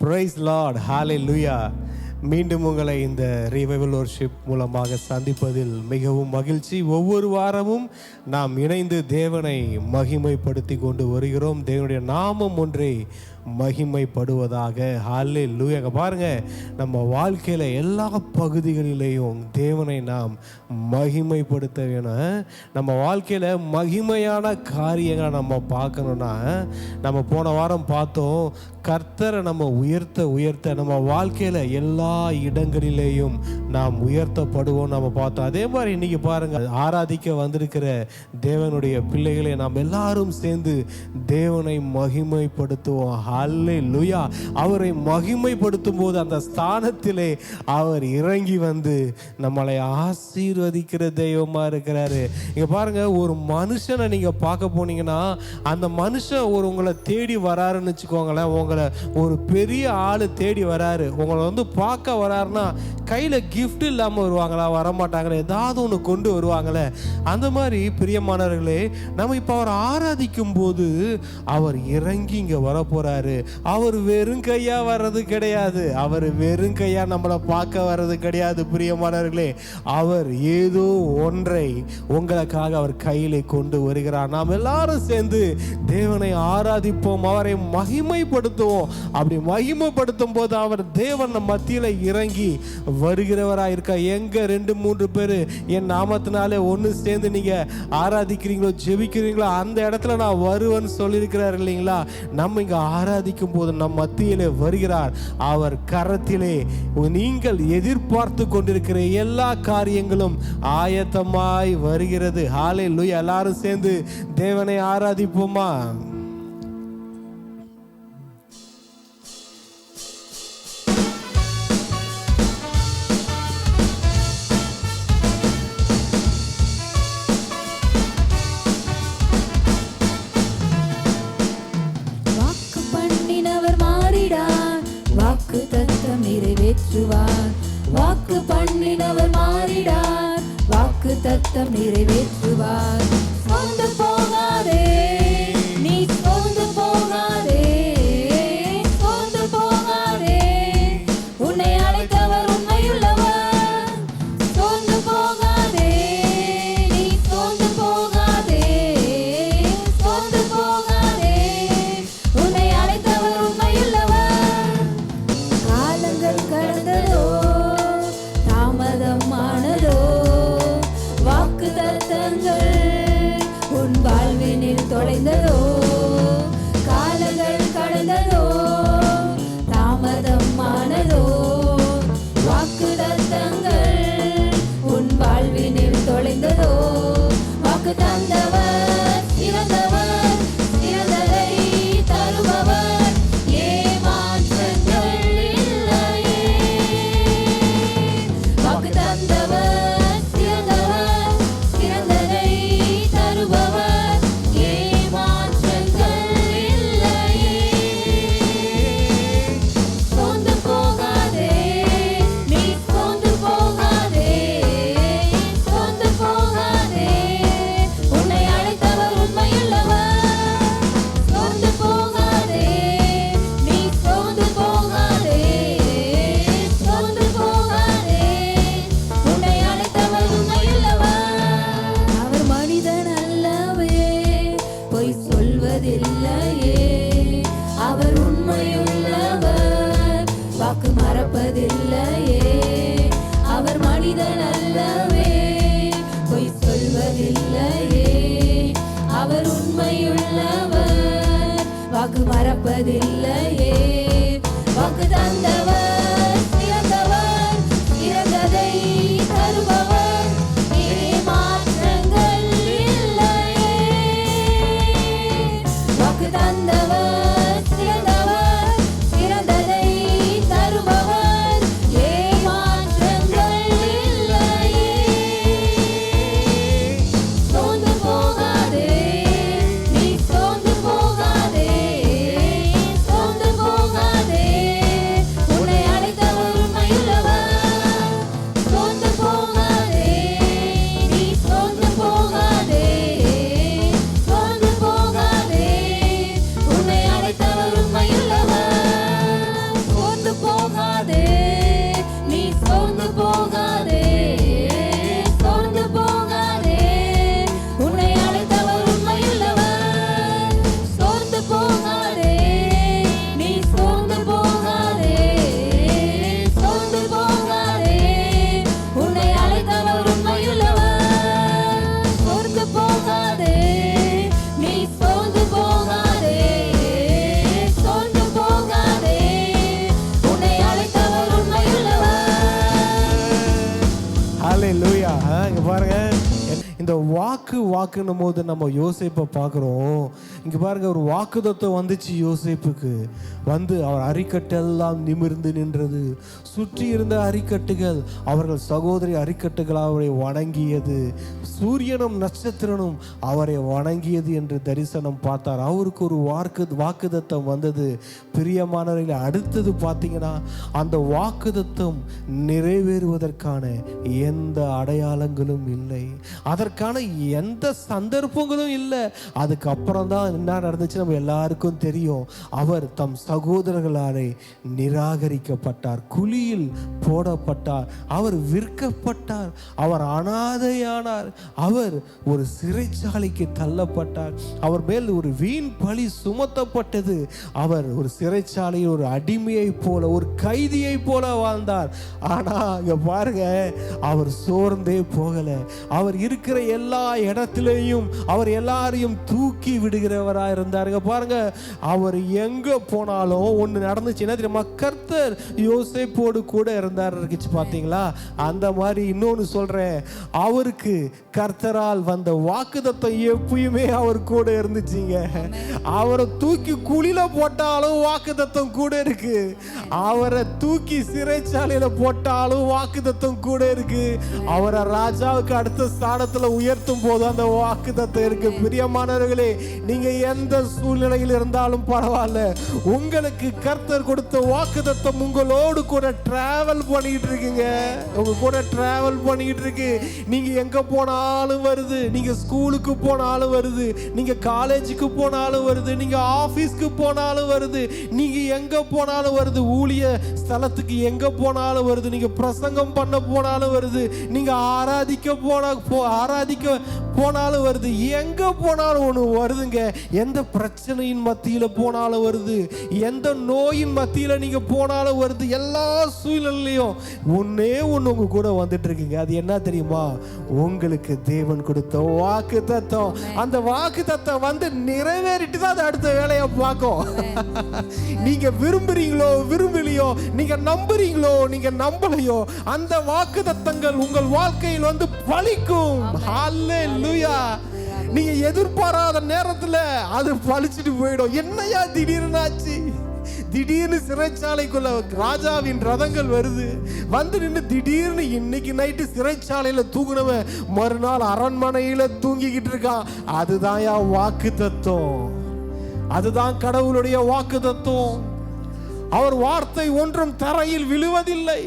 Price Lord, ஹalleluya. மீண்டும் உங்களை இந்த ரிவைவல் வொர்ஷிப் மூலமாக சந்திப்பதில் மிகவும் மகிழ்ச்சி. ஒவ்வொரு வாரமும் நாம் இணைந்து தேவனை மகிமைப்படுத்தி கொண்டு வருகிறோம். தேவனுடைய நாமம் ஒன்றே மகிமைப்படுவதாக. ஹalleluya. பாருங்க, நம்ம வாழ்க்கையில் எல்லா பகுதிகளிலேயும் தேவனை நாம் மகிமைப்படுத்த வேணும். நம்ம வாழ்க்கையில் மகிமையான காரியங்களை நம்ம பார்க்கணுன்னா, நம்ம போன வாரம் பார்த்தோம், கர்த்தரை நம்ம உயர்த்த நம்ம வாழ்க்கையில் எல்லா இடங்களிலேயும் நாம் உயர்த்தப்படுவோம் நம்ம பார்த்தோம். அதே மாதிரி இன்னைக்கு பாருங்க, ஆராதிக்க வந்திருக்கிற தேவனுடைய பிள்ளைகளை நாம் எல்லாரும் சேர்ந்து தேவனை மகிமைப்படுத்துவோம். ஹல்லேலூயா. அவரை மகிமைப்படுத்தும் போது அந்த ஸ்தானத்திலே அவர் இறங்கி வந்து நம்மளை ஆசீர்வதிக்கிற தெய்வமா இருக்கிறாரு. இங்க பாருங்க, ஒரு மனுஷனை நீங்க பார்க்க போனீங்கன்னா, அந்த மனுஷன் உங்களை தேடி வராருன்னு வச்சுக்கோங்களேன். உங்களை ஒரு பெரிய ஆளு தேடி வராரு, உங்களை வந்து பார்க்க வராருன்னா கையில கிஃப்ட் இல்லாம வருவாங்களா? வரமாட்டாங்களே, ஏதாவது ஒன்று கொண்டு வருவாங்களே. அந்த மாதிரி பிரியமானவர்களே, நம்ம இப்ப அவர் ஆராதிக்கும் போது அவர் இறங்கி இங்க வர போறாரு. அவர் வெறும் கையா வர்றது கிடையாது, அவர் வெறும் கையா நம்மளை பார்க்க வர்றது கிடையாது. பிரியமானவர்களே, அவர் ஏதோ ஒன்றை உங்களுக்காக அவர் கையிலே கொண்டு வருகிறார். நாம் எல்லாரும் சேர்ந்து தேவனை ஆராதிப்போம், அவரை மகிமைப்படுத்துவோம். அப்படி மகிமைப்படுத்தும் போது அவர் தேவன் மத்தியில இறங்கி வருகிறவராக இருக்க. எங்க 2-3 பேர் என் நாமத்தினாலே ஒன்று சேர்ந்து நீங்க ஆராதிக்கிறீங்களோ, ஜெபிக்கிறீங்களோ, அந்த இடத்துல நான் வருவேன்னு சொல்லியிருக்கிறார் இல்லைங்களா? நம்ம இங்க ஆராதிக்கும் போது நம் மத்தியிலே வருகிறார். அவர் கரத்திலே நீங்கள் எதிர்பார்த்து கொண்டிருக்கிற எல்லா காரியங்களும் ஆயத்தமாய் வருகிறது. ஹல்லேலூயா. எல்லாரும் சேர்ந்து தேவனை ஆராதிப்போமா? வாக்கு பண்ணினவர் மாறிடார், வாக்கு தத்தம் நிறைவேற்றுவார். சோர்ந்து போகாதே, நீ சோர்ந்து போகாதே, சோர்ந்து போகாதே, உன்னை அழைத்தவர் உண்மையுள்ளவர். சோர்ந்து போகாதே, நீ சோர்ந்து போகாதே, சோர்ந்து போகாதே, உன்னை அழைத்தவர் உண்மையுள்ளவர். காலங்கள் கடந்ததோ, தாமதமானதோ, வாக்கு தத்தங்கள் உன் வாழ்வினில் தொலைந்ததோ. காலங்கள் கடந்ததோ, தாமதமானதோ, வாக்கு தத்தங்கள் உன் வாழ்வினில் தொலைந்ததோ. வாக்கு தந்தவர் சிறந்தவர், சிறந்ததை தருபவர், ஏமாற்றங்கள் இல்லையே. வாக்கு தந்தவர் சிறந்தவர், சிறந்ததை தருபவர், ஏமாற்றங்கள் இல்லையே. சோர்ந்து போகாதே, நீ சோர்ந்து போகாதே, சோர்ந்து போகாதே, உன்னை அழைத்தவர் உண்மையுள்ளவர். சோர்ந்து போகாதே, நீ சோர்ந்து போகாதே, சோர்ந்து போகாதே, உன்னை அழைத்தவர் உண்மையுள்ளவர். அவர் மனிதன் அல்லவே, பொய் சொல்வதில்லையே, அவர் உண்மையுள்ளவர், வாக்கு மறப்பதில்லையே. அவர் மனிதன் அல்லவே, பொய் சொல்வதில்லையே, அவர் உண்மையுள்ளவர், வாக்கு மறப்பதில்லையே. வாக்கு தந்தவர் சிறந்தவர், சிறந்ததை தருபவர், ஏமாற்றங்கள் இல்லையே. வாக்கு தந்தவர் சிறந்தவர், சிறந்ததை தருபவர், ஏமாற்றங்கள் இல்லையே. சோர்ந்து போகாதே, நீ சோர்ந்து போகாதே, சோர்ந்து போகாதே, உன்னை இந்த வாக்குன்னும் போது நம்ம யோசேப்பை பார்க்குறோம். இங்கே பாருங்க, ஒரு வாக்குத்தத்தம் வந்துச்சு யோசேப்புக்கு. வந்து அவர் அரிக்கட்டெல்லாம் நிமிர்ந்து நின்றது. சுற்றி இருந்த அரிக்கட்டுகள் அவர்கள் சகோதரி அரிக்கட்டுகள் அவரை வணங்கியது. சூரியனும் நட்சத்திரனும் அவரை வணங்கியது என்று தரிசனம் பார்த்தார். அவருக்கு ஒரு வாக்குத்தத்தம் வந்தது. பிரியமானவர்களே, அடுத்தது பார்த்தீங்கன்னா அந்த வாக்குத்தத்தம் நிறைவேறுவதற்கான எந்த அடையாளங்களும் இல்லை, அதற்கான எந்த சந்தர்ப்பங்களும் இல்லை. அதுக்கப்புறம் தான் என்ன நடந்துச்சு நம்ம எல்லாருக்கும் தெரியும். அவர் தம் சகோதரர்களாலே நிராகரிக்கப்பட்டார், குழியில் போடப்பட்டார், அவர் விற்கப்பட்டார், அவர் அனாதையானார், அவர் ஒரு சிறைச்சாலைக்கு தள்ளப்பட்டார், அவர் மேல் ஒரு வீண் பழி சுமத்தப்பட்டது. அவர் ஒரு சிறைச்சாலையில் ஒரு அடிமையை போல, ஒரு கைதியை போல வாழ்ந்தார். ஆனா இங்க பாருங்க, அவர் சோர்ந்தே போகல. அவர் இருக்கிற எல்லா இடத்திலேயும் அவர் எல்லாரையும் தூக்கி விடுகிறவராக இருந்தாருங்க. பாருங்க, அவர் எங்க போனாலும் ஒன்று நடந்துச்சு. என்ன தெரியுமா? கர்த்தர் யோசேப்போடு கூட இருந்தார். பார்த்தீங்களா? அந்த மாதிரி இன்னொன்று சொல்றேன், அவருக்கு கர்த்தரால் வந்த வாக்குத்தத்தம் எப்பயுமே அவர் கூட இருந்துச்சுங்க. அவரை தூக்கி குழியில போட்டாலும் வாக்குத்தத்தம் கூட இருக்கு, அவரை தூக்கி சிறைச்சாலையில போட்டாலும் வாக்குத்தத்தம் கூட இருக்கு, அவரை ராஜாவுக்கு அடுத்த ஸ்தானத்துல உயர்த்தும் போது அந்த வாக்குத்தத்தம் இருக்கு. பிரியமானவர்களே, நீங்க எந்த சூழ்நிலையில் இருந்தாலும் பரவாயில்ல, உங்களுக்கு கர்த்தர் கொடுத்த வாக்குத்தத்தம் உங்களோடு கூட டிராவல் பண்ணிட்டு இருக்குங்க. உங்க கூட டிராவல் பண்ணிட்டு இருக்கு. நீங்க எங்க போனாலும் வருது, நீங்க ஸ்கூலுக்கு போனாலும் வருது, நீங்க காலேஜுக்கு போனாலும் வருது, நீங்க ஆபீஸ்க்கு போனாலும் வருது, நீங்க எங்க போனாலும் வருது, ஊழிய ஸ்தலத்துக்கு எங்க போனாலும் வருது, நீங்க பிரசங்கம் பண்ண போனாலும் வருது, நீங்க ஆராதிக்க போனாலும் வருது, எங்க போனாலும் ஒன்று வருதுங்க. எந்த பிரச்சனையின் மத்தியில போனாலும் வருது, எந்த நோயின் மத்தியில நீங்க போனாலும் வருது. எல்லா சூழ்நிலையும் ஒன்னே ஒன்று உங்க கூட வந்துட்டு இருக்குங்க. அது என்ன தெரியுமா? உங்களுக்கு தேவன் கொடுத்த வாக்குத்தத்தம். அந்த வாக்குத்தத்தம் வந்து நிறைவேறிட்டு தான் அது அடுத்த வேலையை பார்க்கும். நீங்க விரும்புறீங்களோ விரும்பலையோ, நீங்க நம்புறீங்களோ நீங்க நம்பலையோ, அந்த வாக்குத்தத்தங்கள் உங்கள் வாழ்க்கையில் வந்து பலிக்கும். ஹல்லேலூயா. நீங்க எதிர்பாராத நேரத்துல அது பலிச்சிட்டு போயிடும். என்னையா திடீர்னு ஆச்சு? திடீர்னு சிறைச்சாலைக்குள்ள ராஜாவின் ரதங்கள் வருது, வந்து நின்று திடீர்னு இன்னைக்கு நைட்டு சிறைச்சாலையில தூங்குனவன் மறுநாள் அரண்மனையில தூங்கிக்கிட்டு இருக்கான். அதுதான் வாக்குத்தத்தம். அதுதான் கடவுளுடைய வாக்குத்தத்தம். அவர் வார்த்தை ஒன்றும் தரையில் விழுவதில்லை.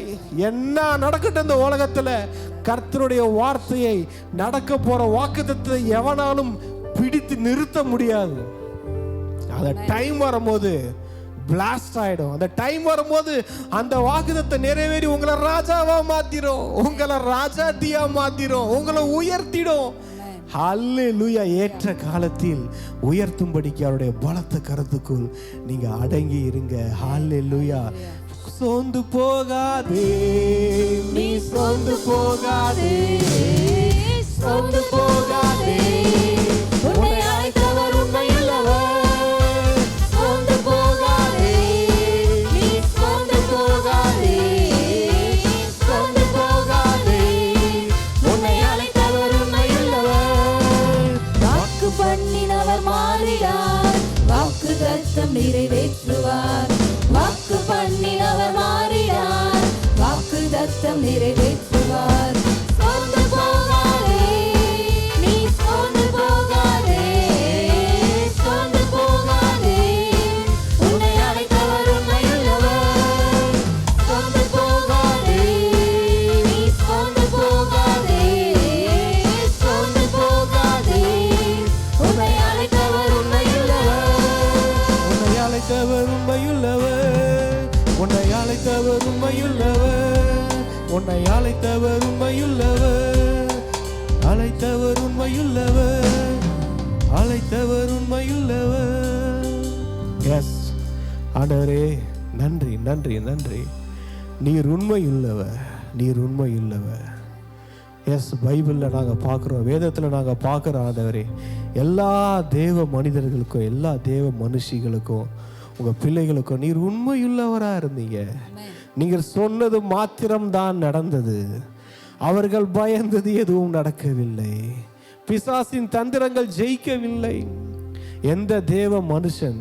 என்ன நடக்கட்டும் இந்த உலகத்துல, கர்த்தருடைய வார்த்தையை நடக்க போற வாக்குத்தத்தத்தை எவனாலும் பிடித்து நிறுத்த முடியாது. அந்த டைம் வரும்போது பிளாஸ்ட் ஆயிடும். அந்த டைம் வரும்போது அந்த வாக்குத்தத்தை நிறைவேறி உங்களை ராஜாவா மாத்திரும், உங்களை ராஜாத்தியா மாத்திரும், உங்களை உயர்த்திடும். ஹல்லேலூயா. ஏற்ற காலத்தில் உயர்த்தும்படிக்கு அவருடைய பலத்த கரத்துக்குள் நீங்க அடங்கி இருங்க. ஹல்லேலூயா. சோர்ந்து போகாதே, நீ சோர்ந்து போகாதே, சோர்ந்து போகாதே, உன்னை அழைத்தவர் உண்மையுள்ளவர். சோர்ந்து போகாதே, நீ சோர்ந்து போகாதே, சோர்ந்து போகாதே, உன்னை அழைத்தவர் உண்மையுள்ளவர். வாக்கு பண்ணினவர் மாறிடார், வாக்குத்தத்தம் நிறைவேற்றுவார். வாக்கு பண்ணினவர் மாறிடார், வாக்குத்தத்தம் நிறைவேற்றுவார். சோர்ந்து போகாதே, நீ சோர்ந்து போகாதே, சோர்ந்து போகாதே, உன்னை அழைத்தவர் உண்மையுள்ளவர். சோர்ந்து போகாதே, நீ சோர்ந்து போகாதே, சோர்ந்து போகாதே, உன்னை அழைத்தவர் உண்மையுள்ளவர். உன்னை அழைத்தவர் உண்மையுள்ளவர், உன்னை அழைத்தவர் உண்மையுள்ளவர், உன்னை அழைத்தவர் உண்மையுள்ளவர், அழைத்தவர் உண்மையுள்ளவர், அழைத்தவர் உண்மையுள்ளவர். எஸ் ஆண்டவரே, நன்றி நன்றி நன்றி. நீர் உண்மையுள்ளவர், நீர் உண்மையுள்ளவர். எஸ், பைபிளில் நாங்கள் பார்க்குறோம், வேதத்தில் நாங்கள் பார்க்குறோம் ஆண்டவரே, எல்லா தேவ மனிதர்களுக்கும் எல்லா தேவ மனுஷிகளுக்கும் உங்கள் பிள்ளைகளுக்கும் நீர் உண்மையுள்ளவராக இருந்தீங்க. நீங்கள் சொன்னது மாத்திரம்தான் நடந்தது. அவர்கள் பயந்தது எதுவும் நடக்கவில்லை. பிசாசின் தந்திரங்கள் ஜெயிக்கவில்லை. எந்த தேவ மனுஷன்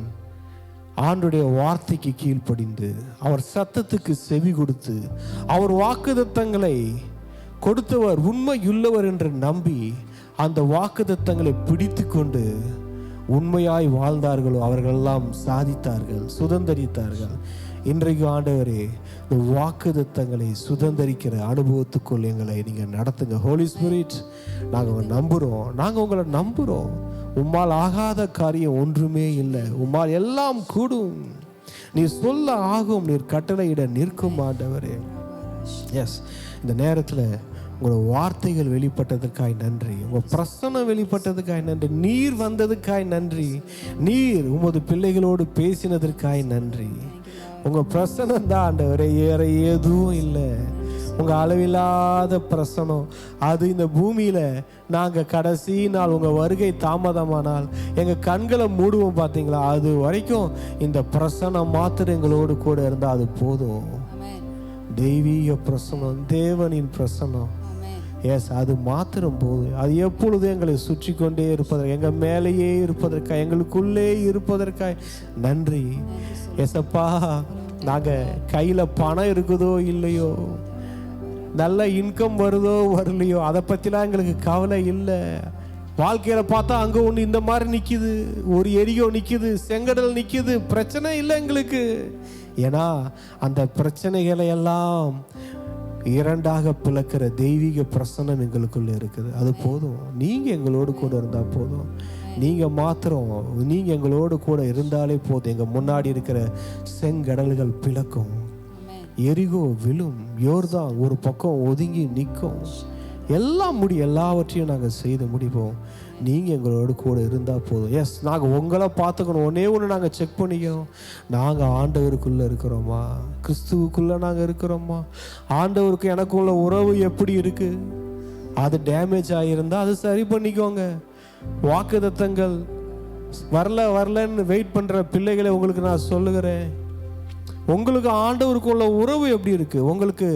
ஆண்டுடைய வார்த்தைக்கு கீழ்ப்படிந்து அவர் சத்தத்துக்கு செவி கொடுத்து அவர் வாக்குத்தத்தங்களை கொடுத்தவர் உண்மையுள்ளவர் என்று நம்பி அந்த வாக்குத்தத்தங்களை பிடித்து கொண்டு உண்மையாய் வாழ்ந்தார்களோ அவர்களெல்லாம் சாதித்தார்கள், சுதந்தரித்தார்கள். இன்றைக்கு ஆண்டவரே, இந்த வாக்குத்தத்தங்களை சுதந்தரிக்கிற அனுபவத்துக்குள் எங்களை நீங்கள் நடத்துங்க. ஹோலி ஸ்பிரிட், நாங்கள் நம்புகிறோம், நாங்கள் உங்களை நம்புகிறோம். உம்மால் ஆகாத காரியம் ஒன்றுமே இல்லை. உம்மால் எல்லாம் கூடும். நீர் சொல்ல ஆகும், நீர் கட்டளையிட நிற்கும் ஆண்டவரே. எஸ், இந்த நேரத்தில் உங்களோட வார்த்தைகள் வெளிப்பட்டதுக்காய் நன்றி, உங்கள் பிரசன்னம் வெளிப்பட்டதுக்காய் நன்றி, நீர் வந்ததுக்காய் நன்றி, நீர் உமது பிள்ளைகளோடு பேசினதற்காய் நன்றி. உங்கள் பிரசன்னம் தான் ஆண்டவரே, வேற எதுவும் இல்லை. உங்கள் அளவில்லாத பிரசனம் அது இந்த பூமியில் நாங்கள் கடைசி நாள் உங்கள் வருகை தாமதமானால் எங்கள் கண்களை மூடுவோம் பார்த்தீங்களா, அது வரைக்கும் இந்த பிரசனம் மாத்திரம் எங்களோடு கூட இருந்தால் அது போதும். தெய்வீக பிரசனம், தேவனின் பிரசனம், எஸ், அது மாத்திரம் போதும். அது எப்பொழுதும் எங்களை சுற்றி கொண்டே இருப்பதற்கு, எங்கள் மேலேயே இருப்பதற்காக, எங்களுக்குள்ளே இருப்பதற்காக நன்றி. எஸ்ப்பா, நாங்கள் கையில் பணம் இருக்குதோ இல்லையோ, நல்ல இன்கம் வருதோ வரலையோ, அதை பற்றிலாம் எங்களுக்கு கவலை இல்லை. வாழ்க்கையில் பார்த்தா அங்கே ஒன்று இந்த மாதிரி நிற்கிது, ஒரு எரியோ நிற்கிது, செங்கடல் நிற்கிது, பிரச்சனை இல்லை எங்களுக்கு. ஏன்னா அந்த பிரச்சனைகளை எல்லாம் இரண்டாக பிளக்கிற தெய்வீக பிரசன்னம் எங்களுக்குள்ள இருக்குது. அது போதும். நீங்கள் எங்களோடு கூட இருந்தால் போதும். நீங்கள் மாத்திரம் நீங்கள் எங்களோடு கூட இருந்தாலே போதும். எங்கள் முன்னாடி இருக்கிற செங்கடல்கள் பிளக்கும், எரிகோ விழும், யோர்தான் ஒரு பக்கம் ஒதுங்கி நிற்கும். எல்லாம் எல்லாவற்றையும் நாங்கள் செய்து முடிப்போம். நீங்கள் எங்களோடு கூட இருந்தால் போதும். எஸ், நாங்கள் உங்களை பார்த்துக்கணும். ஒன்றே ஒன்று நாங்கள் செக் பண்ணிக்கணும். நாங்கள் ஆண்டவருக்குள்ளே இருக்கிறோமா, கிறிஸ்துவுக்குள்ளே நாங்கள் இருக்கிறோமா, ஆண்டவருக்கு எனக்குள்ள உறவு எப்படி இருக்குது, அது டேமேஜ் ஆகியிருந்தால் அது சரி பண்ணிக்கோங்க. வாக்குத்தத்தங்கள் வரலன்னு வெயிட் பண்ணுற பிள்ளைகளை உங்களுக்கு நான் சொல்லுகிறேன், உங்களுக்கு ஆண்டவருக்குள்ள உறவு எப்படி இருக்கு, உங்களுக்கு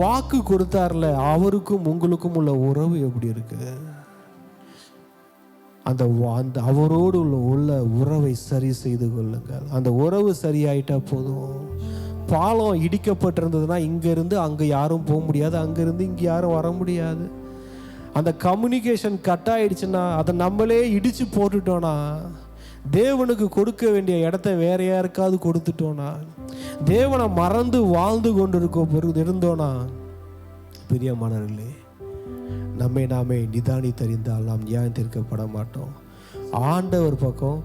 வாக்கு கொடுத்தார்ல அவருக்கும் உங்களுக்கும் உள்ள உறவு எப்படி இருக்கு, அந்த அவரோடு உள்ள உறவை சரி செய்து கொள்ளுங்கள். அந்த உறவு சரியாயிட்டா போதும். பாலம் இடிக்கப்பட்டிருந்ததுன்னா இங்கேருந்து அங்கே யாரும் போக முடியாது, அங்கேருந்து இங்கே யாரும் வர முடியாது. அந்த கம்யூனிகேஷன் கட் ஆயிடுச்சுன்னா அதை நம்மளே இடித்து போட்டுட்டோன்னா, தேவனுக்கு கொடுக்க வேண்டிய இடத்த வேற யாருக்காவது கொடுத்துட்டோன்னா, தேவனை மறந்து வாழ்ந்து கொண்டு இருந்தோன்னா, பிரியமானவர்களே, நம்மை நாமே நிதானித்தறிந்தால் நாம் நியாயத்திற்கப்பட மாட்டோம். ஆண்டவர் பக்கம்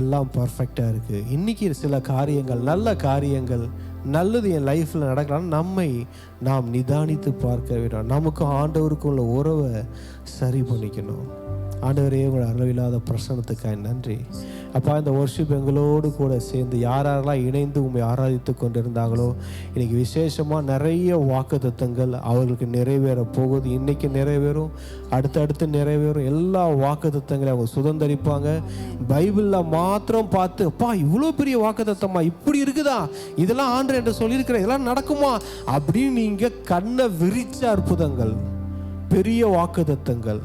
எல்லாம் பர்ஃபெக்டாக இருக்குது. இன்றைக்கி சில காரியங்கள், நல்ல காரியங்கள், நல்லது என் லைஃப்பில் நடக்கலாம், நம்மை நாம் நிதானித்து பார்க்க வேண்டும். நமக்கு ஆண்டவருக்கும் உள்ள உறவை சரி பண்ணிக்கணும். ஆண்டவரே, உங்களோட அளவில்லாத பிரசனத்துக்காக நன்றி அப்பா. இந்த வர்ஷிப் எங்களோடு கூட சேர்ந்து யாரெல்லாம் இணைந்து உண்மை ஆராதித்து கொண்டிருந்தாங்களோ, இன்றைக்கி விசேஷமாக நிறைய வாக்குத்தத்தங்கள் அவர்களுக்கு நிறைவேற போகுது. இன்றைக்கி நிறைவேறும், அடுத்தடுத்து நிறைவேறும். எல்லா வாக்குத்தத்தங்களையும் அவங்க சுதந்தரிப்பாங்க. பைபிளில் மாத்திரம் பார்த்து, அப்பா இவ்வளோ பெரிய வாக்குத்தத்தமா, இப்படி இருக்குதா, இதெல்லாம் ஆண்டு என்று சொல்லியிருக்கிறேன், இதெல்லாம் நடக்குமா அப்படின்னு நீங்கள் கண்ணை விரிச்ச அற்புதங்கள், பெரிய வாக்குத்தத்தங்கள்,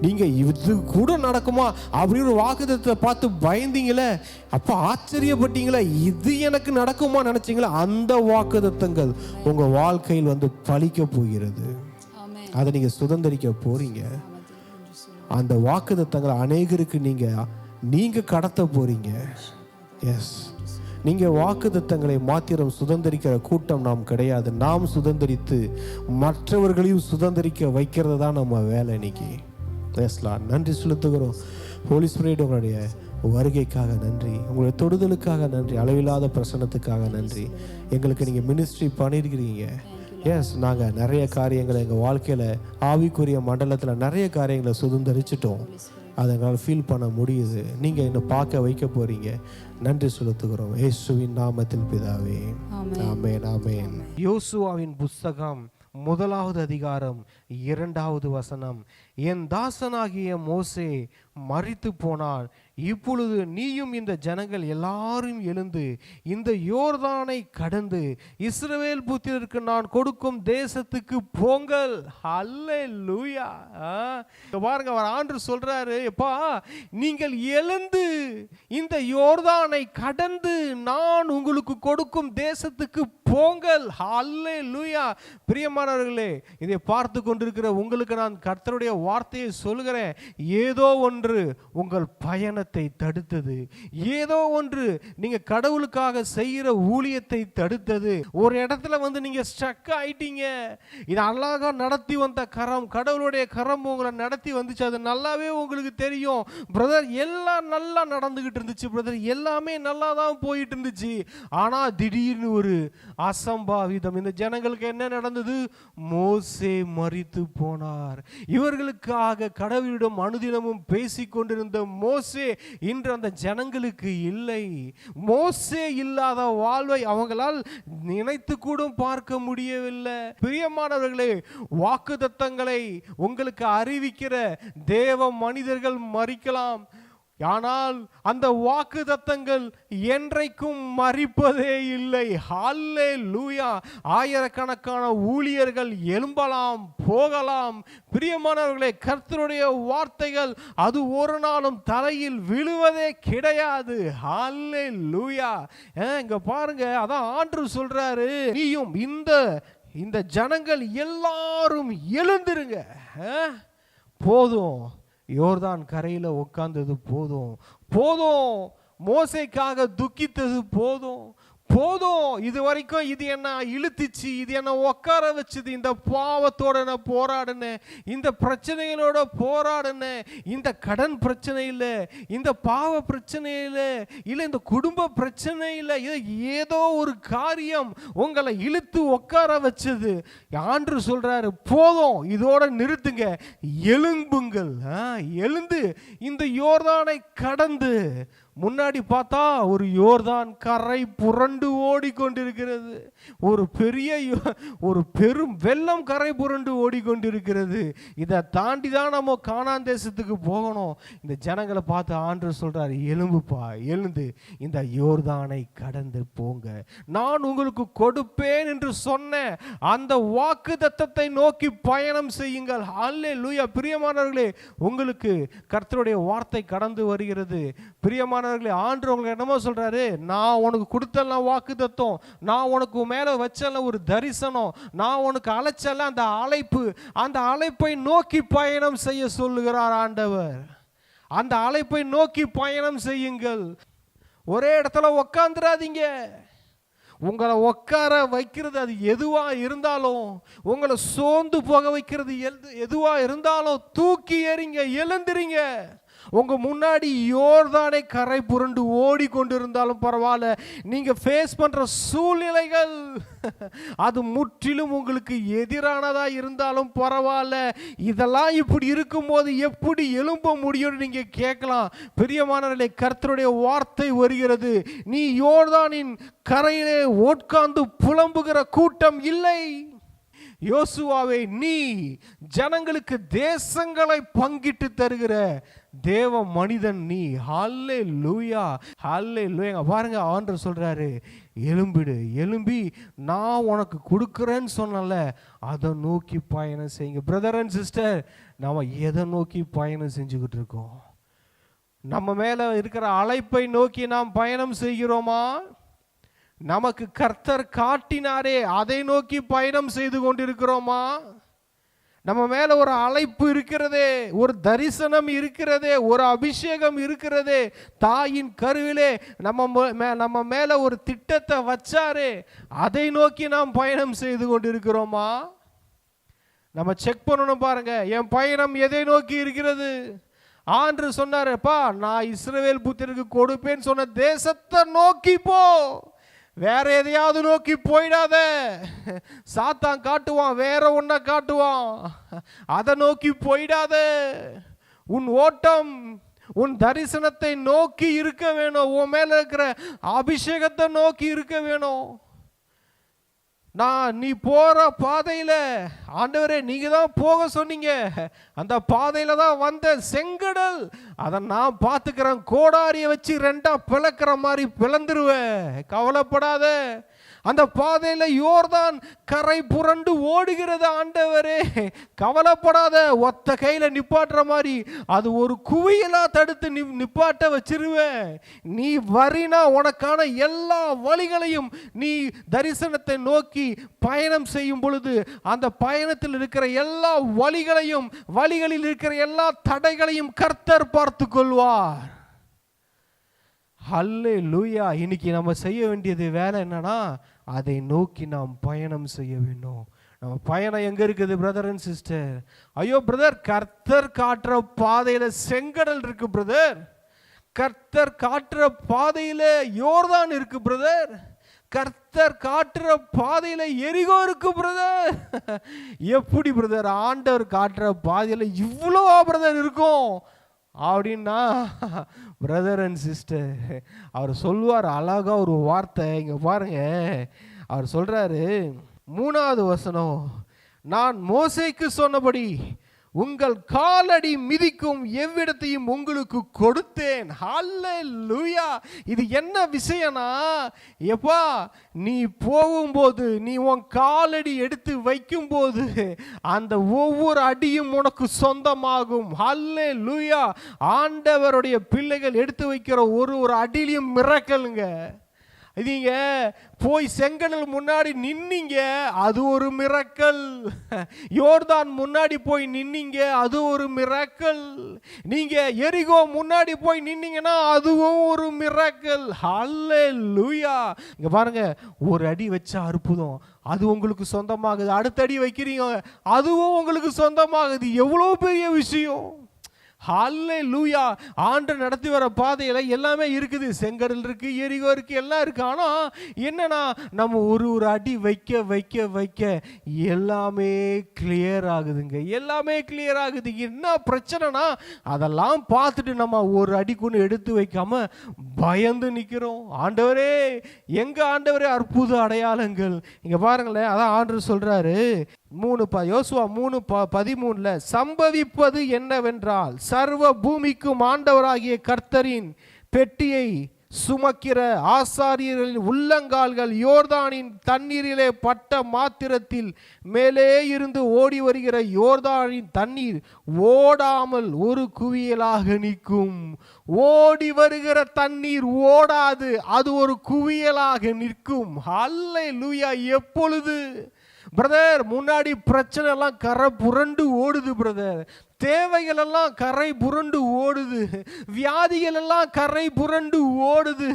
நீங்கள் இது கூட நடக்குமா அப்படின்னு ஒரு வாக்குத்தத்தத்தை பார்த்து பயந்தீங்களே, அப்போ ஆச்சரியப்பட்டீங்களே, இது எனக்கு நடக்குமா நினச்சிங்களே, அந்த வாக்குத்தத்தங்கள் உங்கள் வாழ்க்கையில் வந்து பலிக்க போகிறது. அதை நீங்கள் சுதந்திரிக்க போறீங்க. அந்த வாக்குத்தத்தங்களை அநேகருக்கு நீங்கள் கடத்த போறீங்க. எஸ், நீங்கள் வாக்குத்தத்தங்களை மாத்திரம் சுதந்திரிக்கிற கூட்டம் நாம் கிடையாது. நாம் சுதந்திரித்து மற்றவர்களையும் சுதந்திரிக்க வைக்கிறது தான் நம்ம வேலை இன்னைக்கு. பேசலாம். நன்றி செலுத்துகிறோம். ஹோலி ஸ்பிரிட், உங்களுடைய வருகைக்காக நன்றி, உங்களுடைய தொடுதலுக்காக நன்றி, அளவில்லாத பிரசன்னத்துக்காக நன்றி. எங்களுக்கு நீங்கள் மினிஸ்ட்ரி பண்ணியிருக்கிறீங்க. எஸ், நாங்கள் நிறைய காரியங்களை எங்கள் வாழ்க்கையில் ஆவிக்குரிய மண்டலத்தில் நிறைய காரியங்களை சுதந்திரிச்சிட்டோம். அதை எங்களால் ஃபீல் பண்ண முடியுது. நீங்கள் என்னை பார்க்க வைக்க போகிறீங்க. நன்றி செலுத்துகிறோம் இயேசுவின் நாமத்தில் பிதாவே, ஆமென், ஆமென். யோசுவாவின் புஸ்தகம் 1வது அதிகாரம் 2வது வசனம். என் தாசனாகிய மோசே மரித்து போனான். இப்பொழுது நீயும் இந்த ஜனங்கள் எல்லாரும் எழுந்து இந்த யோர்தானை கடந்து இஸ்ரவேல் புத்திரருக்கு நான் கொடுக்கும் தேசத்துக்கு போங்கள். அல்லேலூயா. பாருங்க, அவர் ஆண்டு சொல்றாரு, எப்பா நீங்கள் எழுந்து இந்த யோர்தானை கடந்து நான் உங்களுக்கு கொடுக்கும் தேசத்துக்கு போங்கள். அல்லேலூயா. பிரியமானவர்களே, இதை பார்த்து கொண்டிருக்கிற உங்களுக்கு நான் கர்த்தருடைய வார்த்தையை சொல்கிறேன். ஏதோ ஒன்று உங்கள் பயணத்தை தடுத்தது, ஏதோ ஒன்று நீங்க கடவுளுக்காக செய்கிற ஊழியத்தை தடுத்தது. ஒரு இடத்துல நீங்க ஸ்டக் ஆயிட்டீங்க. இது அழகா நடத்தி வந்த கரம், கடவுளுடைய கரம் உங்களை நடத்தி வந்துச்சு. அது நல்லாவே உங்களுக்கு தெரியும். பிரதர், எல்லாம் நல்லா நடந்துகிட்டு இருந்துச்சு பிரதர், எல்லாமே நல்லா தான் போயிட்டு இருந்துச்சு. ஆனா திடீர்னு ஒரு அசம்பாவிதம். இந்த ஜனங்களுக்கு என்ன நடந்தது? மோசே மரித்து போனார். இவர்களுக்காக கடவுளிடம் அனுதினமும் பேசிக் கொண்டிருந்த மோசே இன்று அந்த ஜனங்களுக்கு இல்லை. மோசே இல்லாத வாழ்வை அவங்களால் நினைத்து கூட பார்க்க முடியவில்லை. பிரியமானவர்களே, வாக்குத்தத்தங்களை உங்களுக்கு அறிவிக்கிற தேவ மனிதர்கள் மரிக்கலாம், ஆனால் அந்த வாக்குத்தத்தங்கள் என்றைக்கும் மரிப்பதே இல்லை. ஹல்லேலூயா. ஆயிரக்கணக்கான ஊழியர்கள் எழும்பலாம், போகலாம். பிரியமானவர்களே, கர்த்தருடைய வார்த்தைகள் அது ஒரு நாளும் தலையில் விழுவதே கிடையாது. ஹல்லேலூயா. இங்க பாருங்க, அதான் ஆண்டவர் சொல்றாரு, நீயும் இந்த ஜனங்கள் எல்லாரும் எழுந்திருங்க. போதும், யோர்தான் கரையில் உட்கார்ந்தது போதும், போதும். மோசேக்காக துக்கித்தது போதும், போதும். இது வரைக்கும் இது என்ன இழுத்துச்சு, இது என்ன உட்கார வச்சுது. இந்த பாவத்தோட நான் போராடினேன், இந்த பிரச்சனைகளோட போராடினேன். இந்த கடன் பிரச்சனை இல்லை, இந்த பாவ பிரச்சனை இல்லை, இல்லை இந்த குடும்ப பிரச்சனை இல்லை, ஏதோ ஒரு காரியம் உங்களை இழுத்து உட்கார வச்சது. ஆண்டு சொல்றாரு, போதும், இதோட நிறுத்துங்க, எழும்புங்கள். எழுந்து இந்த யோர்தானை கடந்து. முன்னாடி பார்த்தா ஒரு யோர்தான் கரை புரண்டு ஓடிக்கொண்டிருக்கிறது. ஒரு பெரும் வெள்ளம் கரை புரண்டு ஓடிக்கொண்டிருக்கிறது. இதை தாண்டி தான் நம்ம கானான் தேசத்துக்கு போகணும். இந்த ஜனங்களை பார்த்து ஆண்டவர் சொல்றாரு, எலும்புப்பா, எழுந்து இந்த யோர்தானை கடந்து போங்க, நான் உங்களுக்கு கொடுப்பேன் என்று சொன்ன அந்த வாக்குத்தத்தத்தை நோக்கி பயணம் செய்யுங்கள். அல்லேலூயா. பிரியமானவர்களே, உங்களுக்கு கர்த்தருடைய வார்த்தை கடந்து வருகிறது. பிரியமான ஆண்டவர் உங்களுக்கு என்னமோ சொல்றாரு, நான் உனக்கு கொடுத்தலாம் வாக்குத்தத்தம், நான் உனக்கு மேல வச்சல ஒரு தரிசனம், நான் உனக்கு அழைச்சல அந்த அழைப்பு, அந்த அழைப்பை நோக்கி பயணம் செய்ய சொல்லுகிறார் ஆண்டவர். அந்த அழைப்பை நோக்கி பயணம் செய்யுங்கள். ஒரே இடத்துல உட்காந்துராதீங்க. உங்களை உட்கார வைக்கிறது அது எதுவா இருந்தாலும், உங்களை சோர்ந்து போக வைக்கிறது எதுவா இருந்தாலும் தூக்கி எறிங்க, எழுந்திரிங்க. உங்க முன்னாடி யோர்தானை கரை புரண்டு ஓடி கொண்டிருந்தாலும் பரவாயில்ல, நீங்க ஃபேஸ் பண்ற சூழ்நிலைகள் அது முற்றிலும் உங்களுக்கு எதிரானதா இருந்தாலும் பரவாயில்ல, இதெல்லாம் இப்படி இருக்கும்போது எப்படி எழும்ப முடியும் நீங்க கேட்கலாம். பிரியமானவர்களே, கர்த்தருடைய வார்த்தை வருகிறது, நீ யோர்தானின் கரையிலே உட்கார்ந்து புலம்புகிற கூட்டம் இல்லை. யோசுவாவே, நீ ஜனங்களுக்கு தேசங்களை பங்கிட்டு தருகிற தேவ மனிதன் நீ. ஹல்லேலூயா, ஹல்லேலூயா. பாருங்க, ஆண்டவர் சொல்றாரு, எழும்பிடு, எழும்பி நான் உனக்கு கொடுக்குறேன்னு சொன்னல, அதை நோக்கி பயணம் செய்யுங்க. பிரதர் அண்ட் சிஸ்டர், நாம எதை நோக்கி பயணம் செஞ்சுக்கிட்டு இருக்கோம்? நம்ம மேல இருக்கிற அழைப்பை நோக்கி நாம் பயணம் செய்கிறோமா? நமக்கு கர்த்தர் காட்டினாரே அதை நோக்கி பயணம் செய்து கொண்டிருக்கிறோமா? நம்ம மேல ஒரு அழைப்பு இருக்கிறதே, ஒரு தரிசனம் இருக்கிறதே, ஒரு அபிஷேகம் இருக்கிறதே, தாயின் கருவிலே நம்ம மேல ஒரு திட்டத்தை வச்சாரே, அதை நோக்கி நாம் பயணம் செய்து கொண்டிருக்கிறோமா? நம்ம செக் பண்ணணும். பாருங்க, என் பயணம் எதை நோக்கி இருக்கிறது? ஆண்டவர் சொன்னாருப்பா, நான் இஸ்ரவேல் புத்திரருக்கு கொடுப்பேன்னு சொன்ன தேசத்தை நோக்கி போ, வேற எதையாவது நோக்கி போயிடாத. சாத்தான் காட்டுவான், வேற ஒன்ன காட்டுவான், அதை நோக்கி போயிடாத. உன் ஓட்டம் உன் தரிசனத்தை நோக்கி இருக்க வேணும், உன் மேல இருக்கிற அபிஷேகத்தை நோக்கி இருக்க வேணும். நீ போற பாதையில ஆண்டவரே நீங்க தான் போக சொன்னீங்க, அந்த பாதையில தான் வந்த செங்கடல், அதை நான் பார்த்துக்கிறேன், கோடாரியை வச்சு ரெண்டா பிளக்கிற மாதிரி பிளந்துருவேன், கவலைப்படாத. அந்த பாதையில யோர்தான் கரை புரண்டு ஓடுகிறது ஆண்டவரே, கவலைப்படாத. ஒத்த கையில நிப்பாட்டுற மாதிரி அது ஒரு குவியலா தடுத்து நிப்பாட்ட வச்சிருவேன். நீ வரினா உனக்கான எல்லா வழிகளையும் நீ தரிசனத்தை நோக்கி பயணம் செய்யும் பொழுது அந்த பயணத்தில் இருக்கிற எல்லா வழிகளில் இருக்கிற எல்லா தடைகளையும் கர்த்தர் பார்த்து கொள்வார். ஹல்லேலூயா. இன்னைக்கு நம்ம செய்ய வேண்டியது வேலை என்னன்னா, அதை நோக்கி நாம் பயணம் செய்ய வேண்டும். நம்ம பயணம் எங்க இருக்குது பிரதர் அண்ட் சிஸ்டர்? ஐயோ பிரதர், கர்த்தர் காட்டுற பாதையில செங்கடல் இருக்கு பிரதர், கர்த்தர் காட்டுற பாதையில யோர்தான் இருக்கு பிரதர், கர்த்தர் காட்டுற பாதையில எரிகோ இருக்கு பிரதர். எப்படி பிரதர் ஆண்டவர் காட்டுற பாதையில இவ்வளோ பிரதர் இருக்கும் அப்படின்னா, பிரதர் அண்ட் சிஸ்டர், அவர் சொல்லுவார் அழகா ஒரு வார்த்தை. இங்க பாருங்க, அவர் சொல்றாரு 3வது வசனம், நான் மோசேக்கு சொன்னபடி உங்கள் காலடி மிதிக்கும் எவ்விடத்தையும் உங்களுக்கு கொடுத்தேன். ஹல்லேலூயா. இது என்ன விஷயம்னா, எப்பா நீ போகும்போது, நீ உன் காலடி எடுத்து வைக்கும்போது அந்த ஒவ்வொரு அடியும் உனக்கு சொந்தமாகும். ஹல்லேலூயா. ஆண்டவருடைய பிள்ளைகள் எடுத்து வைக்கிற ஒரு அடியிலையும் மிரக்கலுங்க. நீங்க போய் செங்கடல் முன்னாடி நின்னீங்க, அது ஒரு மிரக்கல். யோர்தான் முன்னாடி போய் நின்னீங்க, அது ஒரு மிரக்கல். நீங்க எரிகோ முன்னாடி போய் நின்னீங்கன்னா அதுவும் ஒரு மிரக்கல். ஹல்லேலூயா. இங்க பாருங்க, ஒரு அடி வச்ச அற்புதம் அது உங்களுக்கு சொந்தமாகுது, அடுத்த அடி வைக்கிறீங்க அதுவும் உங்களுக்கு சொந்தமாகுது. எவ்வளவு பெரிய விஷயம். ஹல்லேலூயா. ஆண்டு நடத்தி வர பாதையில் எல்லாமே இருக்குது, செங்கடல் இருக்கு, எரிகோ இருக்கு, எல்லாம் இருக்கு. ஆனால் என்னன்னா, நம்ம ஒரு அடி வைக்க வைக்க வைக்க எல்லாமே கிளியர் ஆகுதுங்க, எல்லாமே கிளியர் ஆகுது. என்ன பிரச்சனைனா, அதெல்லாம் பார்த்துட்டு நம்ம ஒரு அடி கொண்டு எடுத்து வைக்காம பயந்து நிற்கிறோம். ஆண்டவரே எங்க ஆண்டவரே அற்புத அடையாளங்கள். இங்க பாருங்களேன், அதான் ஆண்டவர் சொல்றாரு யோசுவா 3:13, சம்பவிப்பது என்னவென்றால் சர்வ பூமிக்கும் ஆண்டவராகிய கர்த்தரின் பெட்டியை சுமக்கிற ஆசாரியர்களின் உள்ளங்கால்கள் யோர்தானின் தண்ணீரிலே பட்ட மாத்திரத்தில் மேலே இருந்து ஓடி வருகிற யோர்தானின் தண்ணீர் ஓடாமல் ஒரு குவியலாக நிற்கும். ஓடி வருகிற தண்ணீர் ஓடாது, அது ஒரு குவியலாக நிற்கும். ஹல்லேலூயா. எப்பொழுது பிரதர் முன்னாடி பிரச்சனை எல்லாம் கரை புரண்டு ஓடுது பிரதர், தேவைகள் எல்லாம் கரை புரண்டு ஓடுது, வியாதிகள் எல்லாம் கரை புரண்டு ஓடுது,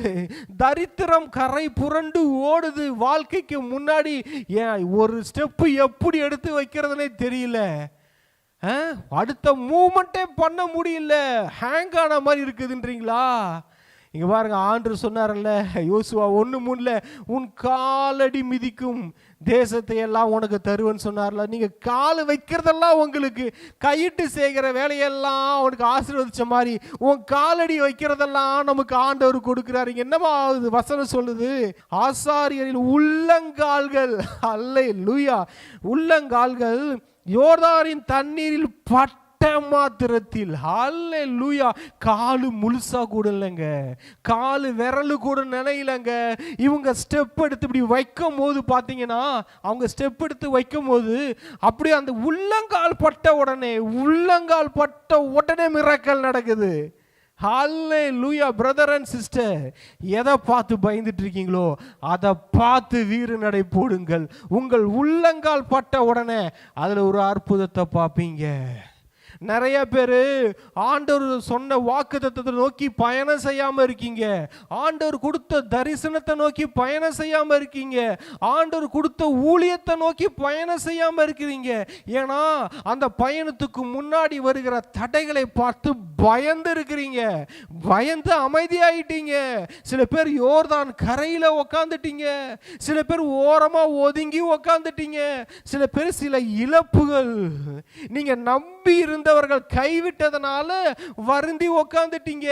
தரித்திரம் கரை புரண்டு ஓடுது, வாழ்க்கைக்கு முன்னாடி ஒரு ஸ்டெப்பு எப்படி எடுத்து வைக்கிறதுனே தெரியல, அடுத்த மூமெண்ட்டே பண்ண முடியல, ஹேங் ஆன மாதிரி இருக்குதுன்றீங்களா? இங்க பாருங்க, ஆண்டவர் சொன்னார்ல யோசுவா 1:3, உன் காலடி மிதிக்கும் தேசத்தை எல்லாம் உனக்கு தருவேன்னு சொன்னார்ல. நீங்க கால் வைக்கிறதெல்லாம் உங்களுக்கு கையிட்டு செய்கிற வேலையெல்லாம் உனக்கு ஆசீர்வதிச்ச மாதிரி உன் காலடி வைக்கிறதெல்லாம் நமக்கு ஆண்டவர் கொடுக்கிறாரு. என்னமா ஆகுது? வசனம் சொல்லுது, ஆசாரியரின் உள்ளங்கால்கள், அல்லேலூயா, உள்ளங்கால்கள் யோர்தானின் தண்ணீரில் பட்ட மாத்திரத்தில், ஹல்லேலூயா, காலு முழுசா கூட இல்லைங்க, காலு விரலு கூட நினைலங்க. இவங்க ஸ்டெப் எடுத்து இப்படி வைக்கும் போது பார்த்தீங்கன்னா, அவங்க ஸ்டெப் எடுத்து வைக்கும் போது அப்படியே அந்த உள்ளங்கால் பட்ட உடனே மிரக்கல் நடக்குது. ஹல்லேலூயா. பிரதர் அண்ட் சிஸ்டர், எதை பார்த்து பயந்துட்டு இருக்கீங்களோ அதை பார்த்து வீறு நடை போடுங்கள். உங்கள் உள்ளங்கால் பட்ட உடனே அதில் ஒரு அற்புதத்தை பார்ப்பீங்க. நிறைய பேர் ஆண்டவர் சொன்ன வாக்குத்தத்தத்தை நோக்கி பயணம் செய்யாம இருக்கீங்க, ஆண்டவர் கொடுத்த தரிசனத்தை நோக்கி பயணம் செய்யாம இருக்கீங்க, ஆண்டவர் கொடுத்த ஊழியத்தை நோக்கி பயணம் செய்யாம இருக்கிறீங்க. ஏன்னா அந்த பயணத்துக்கு முன்னாடி வருகிற தடைகளை பார்த்து பயந்து இருக்கிறீங்க, பயந்து அமைதியாயிட்டீங்க. சில பேர் யோர்தான் கரையில உக்காந்துட்டீங்க, சில பேர் ஓரமா ஒதுங்கி உக்காந்துட்டீங்க, சில பேர் சில இழப்புகள், நீங்க நம்பி இருந்த ஆண்டவர்கள் கைவிட்டதனால வருந்தி உக்காந்துட்டீங்க.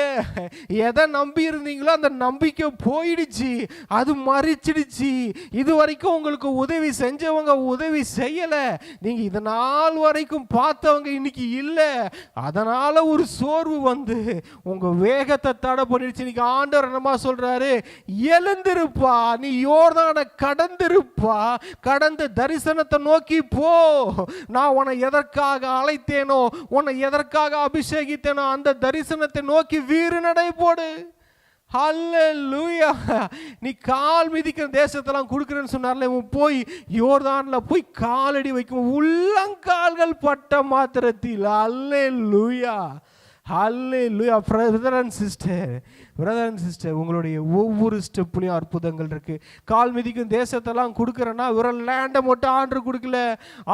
எதை நம்பி இருந்தீங்களோ அந்த நம்பிக்கை போயிடுச்சு, அது மறிச்சிடுச்சு. இது வரைக்கும் உங்களுக்கு உதவி செஞ்சவங்க உதவி செய்யல, நீங்க இது நாள் வரைக்கும் பார்த்தவங்க இன்னைக்கு இல்லை. அதனால ஒரு சோர்வு வந்து உங்க வேகத்தை தடை பண்ணிடுச்சு. இன்னைக்கு ஆண்டவர் என்னமா சொல்றாரு? எழுந்திருப்பா, நீ யோர்தானை கடந்திருப்பா, கடந்து தரிசனத்தை நோக்கி போ. நான் உன்னை எதற்காக அழைத்தேனோ, உன்னை எதற்காக அபிஷேகித்தேனோ அந்த தரிசனத்தை நோக்கி வீறு நடை போடு. ஹல்லேலூயா. நீ கால் மிதிக்கிற தேசத்தெல்லாம் கொடுக்குறேன்னு சொன்னார்ல, போய் யோர்தான்ல போய் காலடி வைக்கும் உள்ளங்கால்கள் பட்ட மாத்திரத்தில். ஹல்லேலூயா, ஹல்லேலூயா. பிரதர் அண்ட் சிஸ்டர், உங்களுடைய ஒவ்வொரு ஸ்டெப்லையும் அற்புதங்கள் இருக்கு. கால் மிதிக்கும் தேசத்தெல்லாம் கொடுக்குறேன்னா ஒரு லேண்டை மட்டும் ஆண்டர் கொடுக்கல.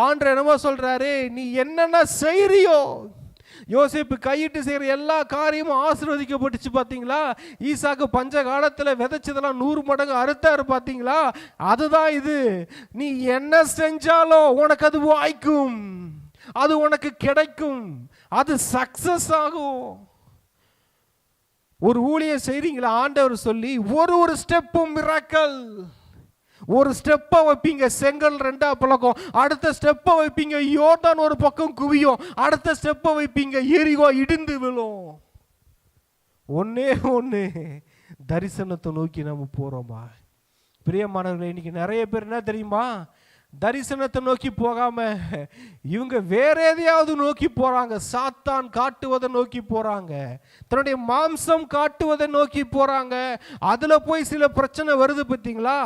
ஆண்டர் என்னமோ சொல்றாரு, நீ என்னென்ன செய்றியோ. யோசேப்பு கையிட்டு செய்கிற எல்லா காரியமும் ஆசீர்வதிக்கப்பட்டுச்சு பார்த்தீங்களா? ஈசாக்கு பஞ்ச காலத்தில் விதைச்சதெல்லாம் 100 மடங்கு அறுத்தாரு பார்த்தீங்களா? அதுதான் இது. நீ என்ன செஞ்சாலும் உனக்கு அது வாய்க்கும், அது உனக்கு கிடைக்கும், அது சக்சஸ் ஆகும். ஒரு ஊழியம் செய்றீங்களா, ஆண்டவர் சொல்லி ஒரு ஸ்டெப்பும் மிராக்கல். ஒரு ஸ்டெப்பை வைப்பீங்க, செங்கல் 2 பழக்கம். அடுத்த ஸ்டெப்பை வைப்பீங்க, யோர்தான் ஒரு பக்கம் குவியும். அடுத்த ஸ்டெப்பை வைப்பீங்க, எரிகோ இடிந்து விழும். ஒண்ணே தரிசனத்தை நோக்கி நம்ம போறோமா? பிரியமானவர்களே, இன்னைக்கு நிறைய பேர் என்ன தெரியுமா, தரிசனத்தை நோக்கி போகாம இவங்க வேற எதையாவது நோக்கி போறாங்க. சாத்தான் காட்டுவதை நோக்கி போறாங்க, தன்னுடைய மாம்சம் காட்டுவதை நோக்கி போறாங்க. அதுல போய் சில பிரச்சனை வருது பார்த்தீங்களா?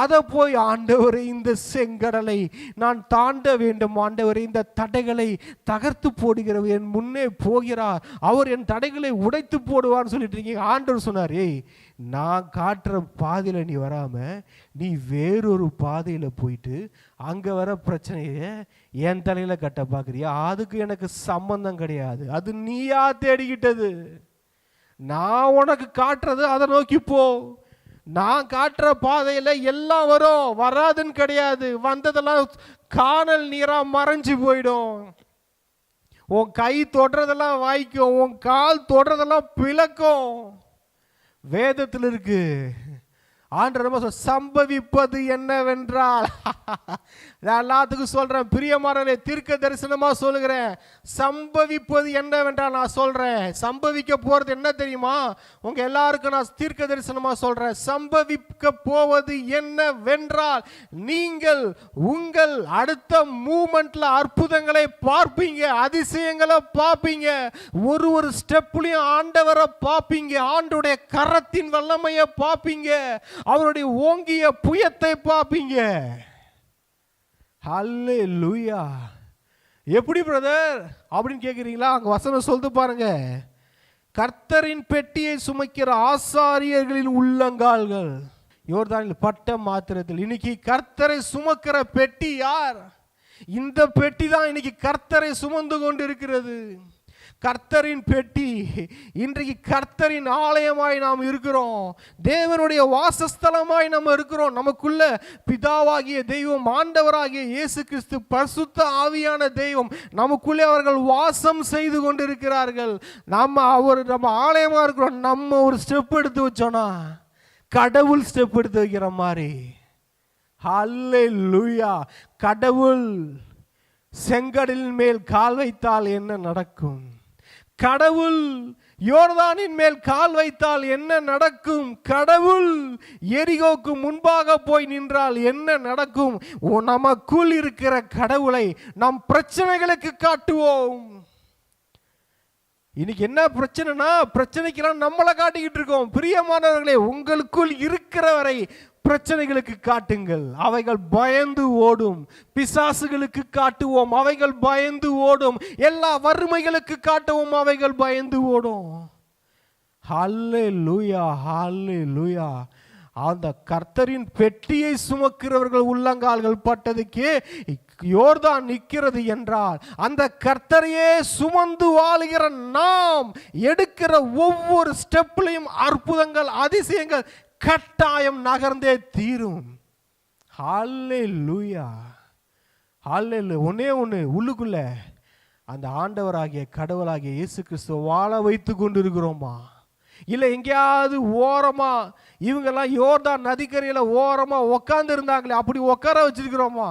அதை போய் ஆண்டவரே இந்த செங்கடலை நான் தாண்ட வேண்டும், ஆண்டவரே இந்த தடைகளை தகர்த்து போடுகிறவர் என் முன்னே போகிறார், அவர் என் தடைகளை உடைத்து போடுவார்னு சொல்லிட்டு இருக்கீங்க. ஆண்டவர் சொன்னார், ஏய் நான் காட்டுற பாதையில நீ வராம நீ வேறொரு பாதையில போயிட்டு அங்க வர பிரச்சனையை என் தலையில கட்ட பாக்குறியா? அதுக்கு எனக்கு சம்பந்தம் கிடையாது, அது நீயா தேடிக்கிட்டது. நான் உனக்கு காட்டுறது அதை நோக்கி போ. நான் காட்டுற பாதையில எல்லாம் வரும், வராதுன்னு கிடையாது. வந்ததெல்லாம் காணல் நீரா மறைஞ்சு போயிடும். உன் கை தொடுறதெல்லாம் வாய்க்கும், உன் கால் தொடுறதெல்லாம் பிளக்கும். வேதத்தில் இருக்கு. ஆண்டவர் சம்பவிப்பது என்னவென்றால், நான் எல்லாத்துக்கும் சொல்றேன் பிரியமானவரே, தீர்க்க தரிசனமா சொல்லுகிறேன். சம்பவிப்பது என்னவென்றால் நான் சொல்றேன், சம்பவிக்க போறது என்ன தெரியுமா? உங்க எல்லாருக்கும் நான் தீர்க்க தரிசனமா சொல்றேன். சம்பவிக்க போவது என்னவென்றால், நீங்கள் உங்கள் அடுத்த மூமெண்ட்ல அற்புதங்களை பார்ப்பீங்க, அதிசயங்களை பார்ப்பீங்க. ஒரு ஸ்டெப்லையும் ஆண்டவரை பார்ப்பீங்க, ஆண்டவருடைய கரத்தின் வல்லமையை பார்ப்பீங்க, அவருடைய ஓங்கிய புயத்தை பார்ப்பீங்க. ஹல்லேலூயா. எப்படி பிரதர் அப்படின்னு கேட்குறீங்களா? அங்க வசனம் சொல்லுது பாருங்க. கர்த்தரின் பெட்டியை சுமக்கிற ஆசாரியர்களின் உள்ளங்கால்கள் யோர்தானில் பட்ட மாத்திரத்தில். இன்னைக்கு கர்த்தரை சுமக்கிற பெட்டி யார்? இந்த பெட்டி தான் இன்னைக்கு கர்த்தரை சுமந்து கொண்டு இருக்கிறது. கர்த்தரின் பெட்டி. இன்றைக்கு கர்த்தரின் ஆலயமாய் நாம் இருக்கிறோம், தேவனுடைய வாசஸ்தலமாய் நம்ம இருக்கிறோம். நமக்குள்ள பிதாவாகிய தெய்வம், ஆண்டவராகிய இயேசு கிறிஸ்து, பரிசுத்த ஆவியான தெய்வம் நமக்குள்ளே அவர்கள் வாசம் செய்து கொண்டிருக்கிறார்கள். நம்ம ஆலயமா இருக்கிறோம். நம்ம ஒரு ஸ்டெப் எடுத்து வச்சோன்னா கடவுள் ஸ்டெப் எடுத்து வைக்கிற மாதிரி. ஹல்லேலூயா. கடவுள் செங்கடலின் மேல் கால் வைத்தால் என்ன நடக்கும்? கடவுள் யோர்தானின் மேல் கால் வைத்தால் என்ன நடக்கும்? கடவுள் எரிகோக்கு முன்பாக போய் நின்றால் என்ன நடக்கும்? நமக்குள் இருக்கிற கடவுளை நம் பிரச்சனைகளுக்கு காட்டுவோம். இன்னைக்கு என்ன பிரச்சனைனா, பிரச்சனைக்கெல்லாம் நம்மளை காட்டிக்கிட்டு இருக்கோம். பிரியமானவர்களே, உங்களுக்குள் இருக்கிறவரை பிரச்சனைகளுக்கு காட்டுங்கள், அவைகள் பயந்து ஓடும். பிசாசுகளுக்கு காட்டுவோம், அவைகள் பயந்து ஓடும். எல்லா வறுமைகளுக்கு காட்டுவோம், அவைகள் பயந்து ஓடும். ஹல்லேலூயா, ஹல்லேலூயா. அந்த கர்த்தரின் பெட்டியை சுமக்கிறவர்கள் உள்ளங்கால்கள் பட்டதுக்கே யோர்தான் நிற்கிறது என்றால், அந்த கர்த்தரையே சுமந்து வாழுகிற நாம் எடுக்கிற ஒவ்வொரு ஸ்டெப்லையும் அற்புதங்கள், அதிசயங்கள் கட்டாயம் நகர்ந்தே தீரும். ஹல்லேலூயா, ஹல்லேலூயா. ஒண்ணே உள்ளுக்குள்ள அந்த ஆண்டவராகிய கடவுளாகிய இயேசு கிறிஸ்துவ வாழ வைத்து கொண்டு இருக்கிறோமா? இல்லை எங்கேயாவது ஓரமா இவங்கெல்லாம் யோர்தான் நதிக்கரையில் ஓரமா உக்காந்து இருந்தாங்களே அப்படி உட்கார வச்சிருக்கிறோமா?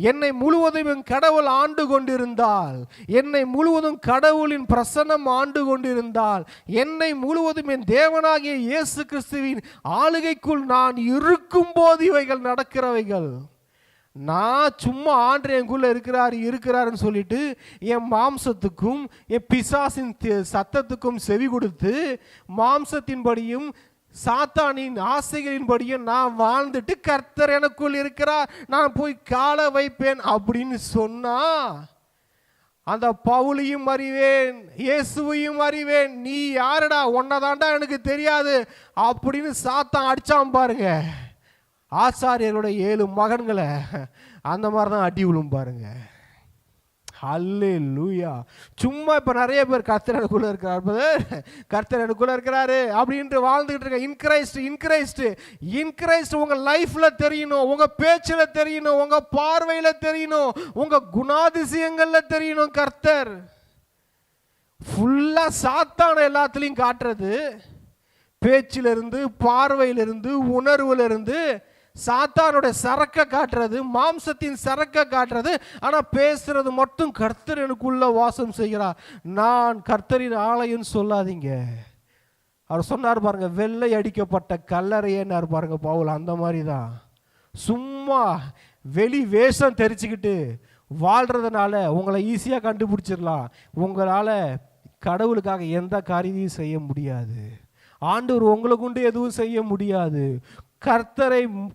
என்னை முழுவதும் என் கடவுள் ஆண்டு கொண்டிருந்தால், என்னை முழுவதும் கடவுளின் பிரசன்னம் ஆண்டு கொண்டிருந்தால், என்னை முழுவதும் என் தேவனாகிய இயேசு கிறிஸ்துவின் ஆளுகைக்குள் நான் இருக்கும் போது இவைகள் நடக்கிறவைகள். நான் சும்மா ஆண்டு என்குள்ள இருக்கிறாருன்னு சொல்லிட்டு என் மாம்சத்துக்கும் என் பிசாசின் சத்தத்துக்கும் செவி கொடுத்து மாம்சத்தின்படியும் சாத்தானின் ஆசைகளின்படியும் நான் வாழ்ந்துட்டு கர்த்தர் எனக்குள் இருக்கிறார், நான் போய் காலை வைப்பேன் அப்படின்னு சொன்னா, அந்த பவுலையும் அறிவேன் இயேசுவையும் அறிவேன், நீ யாருடா, உன்னதாண்டா எனக்கு தெரியாது அப்படின்னு சாத்தான் அடிச்சான் பாருங்க. ஆசாரியர்களுடைய 7 மகன்களை அந்த மாதிரி தான் அடி விழும் பாருங்க. ஹல்லேலூயா. சும்மா இப்போ நிறைய பேர் கர்த்தர் எனக்குள்ள இருக்கிறார், கர்த்தர் எனக்குள்ள இருக்கிறாரு அப்படின்ட்டு வாழ்ந்துகிட்டு இருக்க. இன்கிரைஸ்ட் உங்க லைஃப்ல தெரியணும், உங்க பேச்சுல தெரியணும், உங்க பார்வையில தெரியணும், உங்க குணாதிசயங்கள்ல தெரியணும். கர்த்தர் ஃபுல்லா சாத்தான எல்லாத்துலயும் காட்டுறது, பேச்சிலிருந்து பார்வையிலிருந்து உணர்வுல சாத்தானுடைய சரக்க காட்டுறது, மாம்சத்தின் சரக்க காட்டுறது. ஆனா பேசுறது மட்டும் கர்த்தர் எனக்குள்ள வாசம் செய்கிறார், நான் கர்த்தரின் ஆலயம் சொல்லாதீங்க. அவர் சொன்னார் பாருங்க, வெள்ளை அடிக்கப்பட்ட கல்லறையேன்னார் பாருங்க பவுல். அந்த மாதிரி தான் சும்மா வெளி வேஷம் தெரிச்சுக்கிட்டு வாழ்றதுனால உங்களை ஈஸியாக கண்டுபிடிச்சிடலாம். உங்களால் கடவுளுக்காக எந்த காரியத்தையும் செய்ய முடியாது. ஆண்டவர் உங்களை கொண்டு எதுவும் செய்ய முடியாது.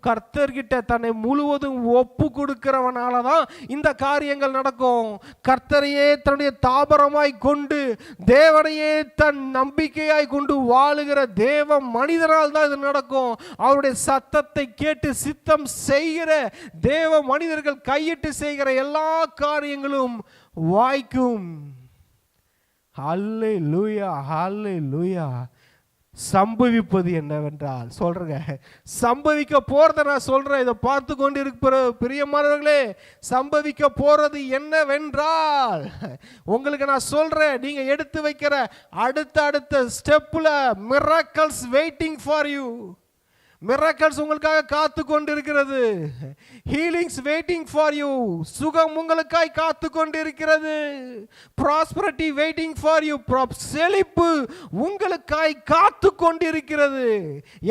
கர்த்தர்கிட்ட தன்னை முழுவதும் ஒப்பு கொடுக்கிறவனால தான் இந்த காரியங்கள் நடக்கும். கர்த்தரையே தன்னுடைய தாபரமாய் கொண்டு, தேவனையே தன் நம்பிக்கையாய் கொண்டு வாழுகிற தேவ மனிதனால் தான் இது நடக்கும். அவருடைய சத்தத்தை கேட்டு சித்தம் செய்கிற தேவ மனிதர்கள் கையிட்டு செய்கிற எல்லா காரியங்களும் வாய்க்கும். ஹல்லேலூயா, ஹல்லேலூயா. சம்பவிப்பது என்னவென்றால் சொல்றேங்க, சம்பவிக்க போறத நான் சொல்றேன், இதை பார்த்து கொண்டு இருக்கிற பிரியமானவர்களே, சம்பவிக்க போறது என்னவென்றால் உங்களுக்கு நான் சொல்றேன், நீங்க எடுத்து வைக்கிற அடுத்த ஸ்டெப்ல miracles waiting for you. Miracles உங்களுக்காக காத்து கொண்டிருக்கிறது. Healings waiting for you. சுகம் உங்களுக்காய் காத்து கொண்டிருக்கிறது. Prosperity waiting for you. செழிப்பு உங்களுக்காய் காத்து கொண்டிருக்கிறது.